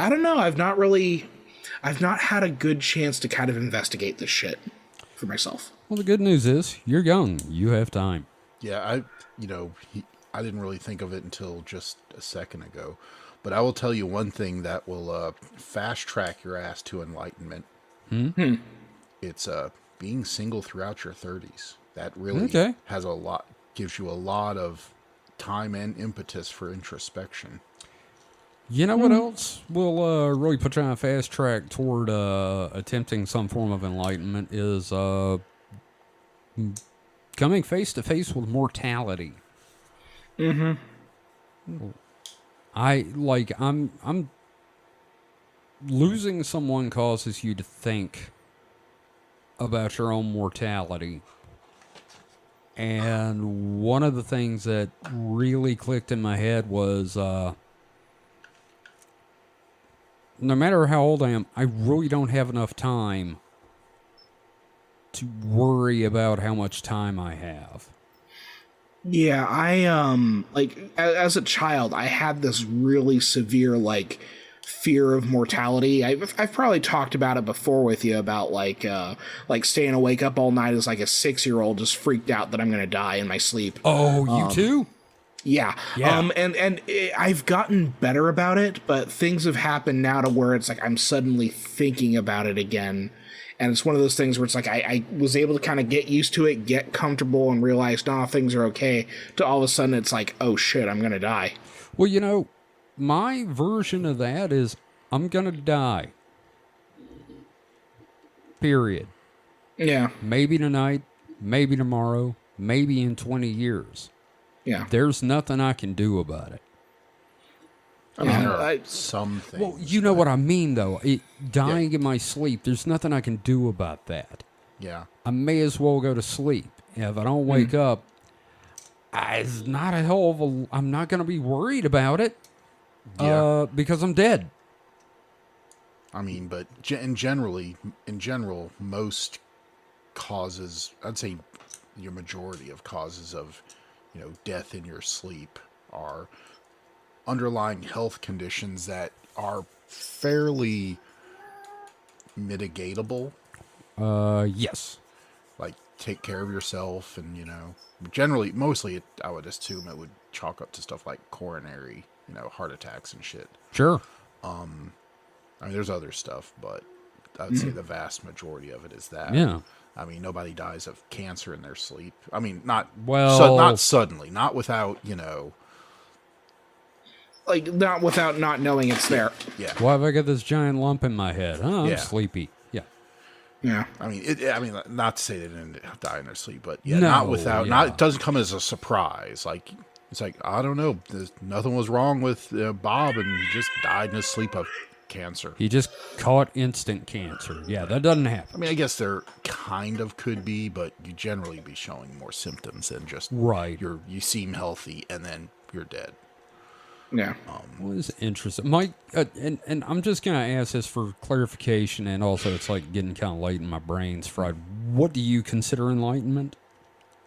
don't know. I've not had a good chance to kind of investigate this shit for myself. Well, the good news is you're young. You have time. Yeah, I didn't really think of it until just a second ago, but I will tell you one thing that will fast track your ass to enlightenment. It's being single throughout your 30s. That really Okay. gives you a lot of time and impetus for introspection. You know what else will really put you on a fast track toward attempting some form of enlightenment is coming face to face with mortality. Mm-hmm. I'm losing someone causes you to think about your own mortality. And one of the things that really clicked in my head was no matter how old I am, I really don't have enough time to worry about how much time I have. Yeah, I like as a child, I had this really severe like fear of mortality. I've probably talked about it before with you about like staying awake up all night as like a 6-year-old, just freaked out that I'm gonna die in my sleep. Oh, you too? Yeah. Yeah. I've gotten better about it, but things have happened now to where it's like I'm suddenly thinking about it again. And it's one of those things where it's like I was able to kind of get used to it, get comfortable, and realize, nah, things are okay. To all of a sudden, it's like, oh shit, I'm going to die. Well, you know, my version of that is I'm going to die. Period. Yeah. Maybe tonight, maybe tomorrow, maybe in 20 years. Yeah. There's nothing I can do about it. I mean, there are I- some things. Well, you know what I mean, though. Dying in my sleep, there's nothing I can do about that. Yeah. I may as well go to sleep. If I don't wake up, it's not a hell of a... I'm not going to be worried about it Yeah. because I'm dead. I mean, but in general, most causes, I'd say your majority of causes of, death in your sleep are underlying health conditions that are fairly mitigatable. Yes. Like take care of yourself and, generally, mostly I would assume it would chalk up to stuff like coronary, heart attacks and shit. Sure. I mean, there's other stuff, but I would say the vast majority of it is that. Yeah. I mean, nobody dies of cancer in their sleep. I mean, not suddenly, not without, Like, not without not knowing it's there. yeah. Why have I got this giant lump in my head? Oh, I'm Yeah. sleepy. Yeah. Yeah. I mean, not to say they didn't die in their sleep, but yeah, No, not without, yeah. it doesn't come as a surprise. Like, it's like, I don't know, nothing was wrong with Bob and he just died in his sleep of cancer. He just caught instant cancer. Yeah, that doesn't I happen. mean, I guess there kind of could be, but you generally be showing more symptoms than just Right. you seem healthy and then you're dead. Yeah. What is interesting, Mike? And I'm just gonna ask this for clarification, and also it's like getting kind of late in my brain's fried. What do you consider enlightenment?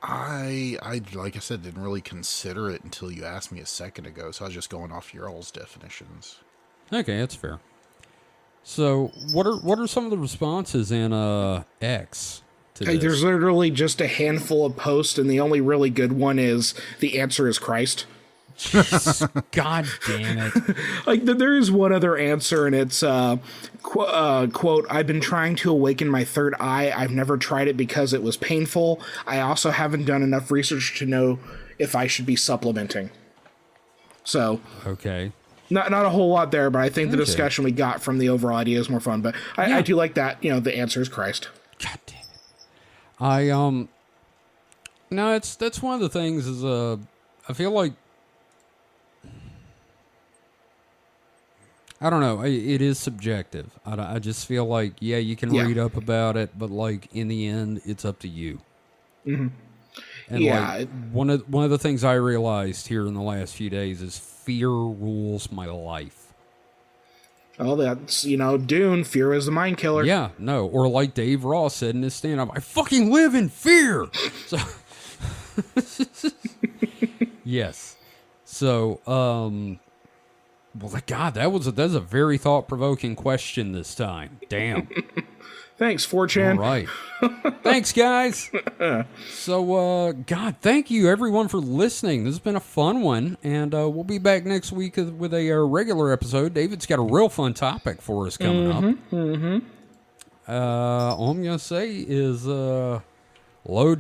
I like I said, didn't really consider it until you asked me a second ago, so I was just going off your all's definitions. Okay, that's fair. So, what are some of the responses in X to Hey, this? there's literally just a handful of posts, and the only really good one is the answer is Christ. God damn it. Like, there is one other answer, and it's, quote, I've been trying to awaken my third eye. I've never tried it because it was painful. I also haven't done enough research to know if I should be supplementing. So, Okay. not a whole lot there, but I think the Okay. discussion we got from the overall idea is more fun. But I do like that, the answer is Christ. God damn it. No, that's one of the things is, I feel like, I don't know. It is subjective. I just feel like, yeah, you can read up about it, but like in the end, it's up to you. Mm-hmm. And Yeah, like, one of the things I realized here in the last few days is fear rules my life. Oh, that's, Dune, fear is the mind killer. Yeah, no, or like Dave Ross said in his stand-up, I fucking live in fear. So, yes. So, well, God, that's a very thought-provoking question this time. Damn. Thanks, 4chan. All right. Thanks, guys. So, God, thank you, everyone, for listening. This has been a fun one, and we'll be back next week with a regular episode. David's got a real fun topic for us coming up. All I'm going to say is load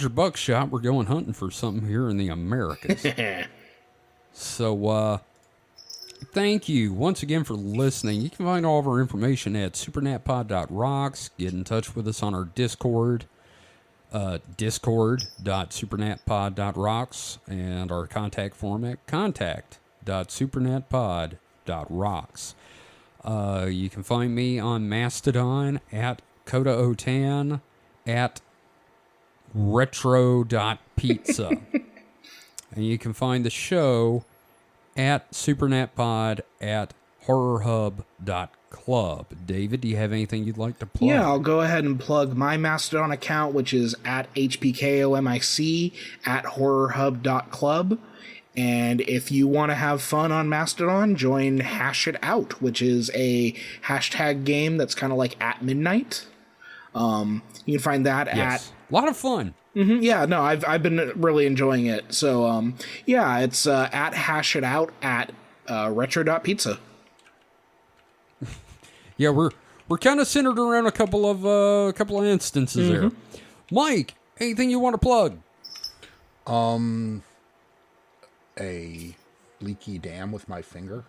your buckshot. We're going hunting for something here in the Americas. So, thank you once again for listening. You can find all of our information at supernatpod.rocks. Get in touch with us on our Discord, discord.supernatpod.rocks, and our contact form at contact.supernatpod.rocks. You can find me on Mastodon at Coda010 at retro.pizza. And you can find the show at supernatpod at horrorhub.club. David, do you have anything you'd like to plug? Yeah, I'll go ahead and plug my Mastodon account, which is at HPKOMIC at horrorhub.club. And if you want to have fun on Mastodon, join Hash It Out, which is a hashtag game that's kind of like at midnight. You can find that Yes. A lot of fun. Yeah, no, I've been really enjoying it. So, yeah, it's at Hash It Out at retro.pizza. Yeah, we're kind of centered around a couple of instances there. Mike, anything you want to plug? A leaky dam with my finger.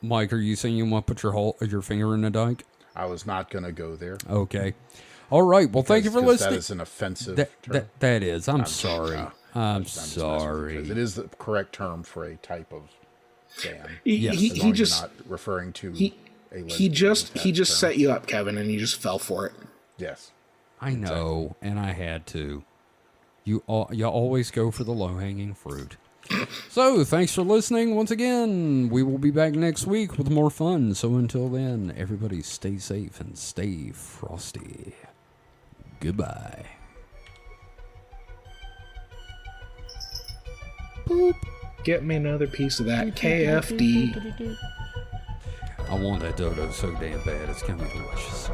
Mike, are you saying you want to put your finger in the dike? I was not going to go there. Okay. All right. Well, thank you for listening. That is an offensive term. That is. I'm sorry. I'm just messing with you, sorry. because it is the correct term for a type of dam. Yes. He As long as just you're not referring to a he just term. set you up, Kevin, and you just fell for it. Yes. I know, and I had to. You always go for the low-hanging fruit. So, thanks for listening once again. We will be back next week with more fun. So until then, everybody stay safe and stay frosty. Goodbye. Boop. Get me another piece of that KFD. I want that dodo so damn bad. It's gonna be delicious.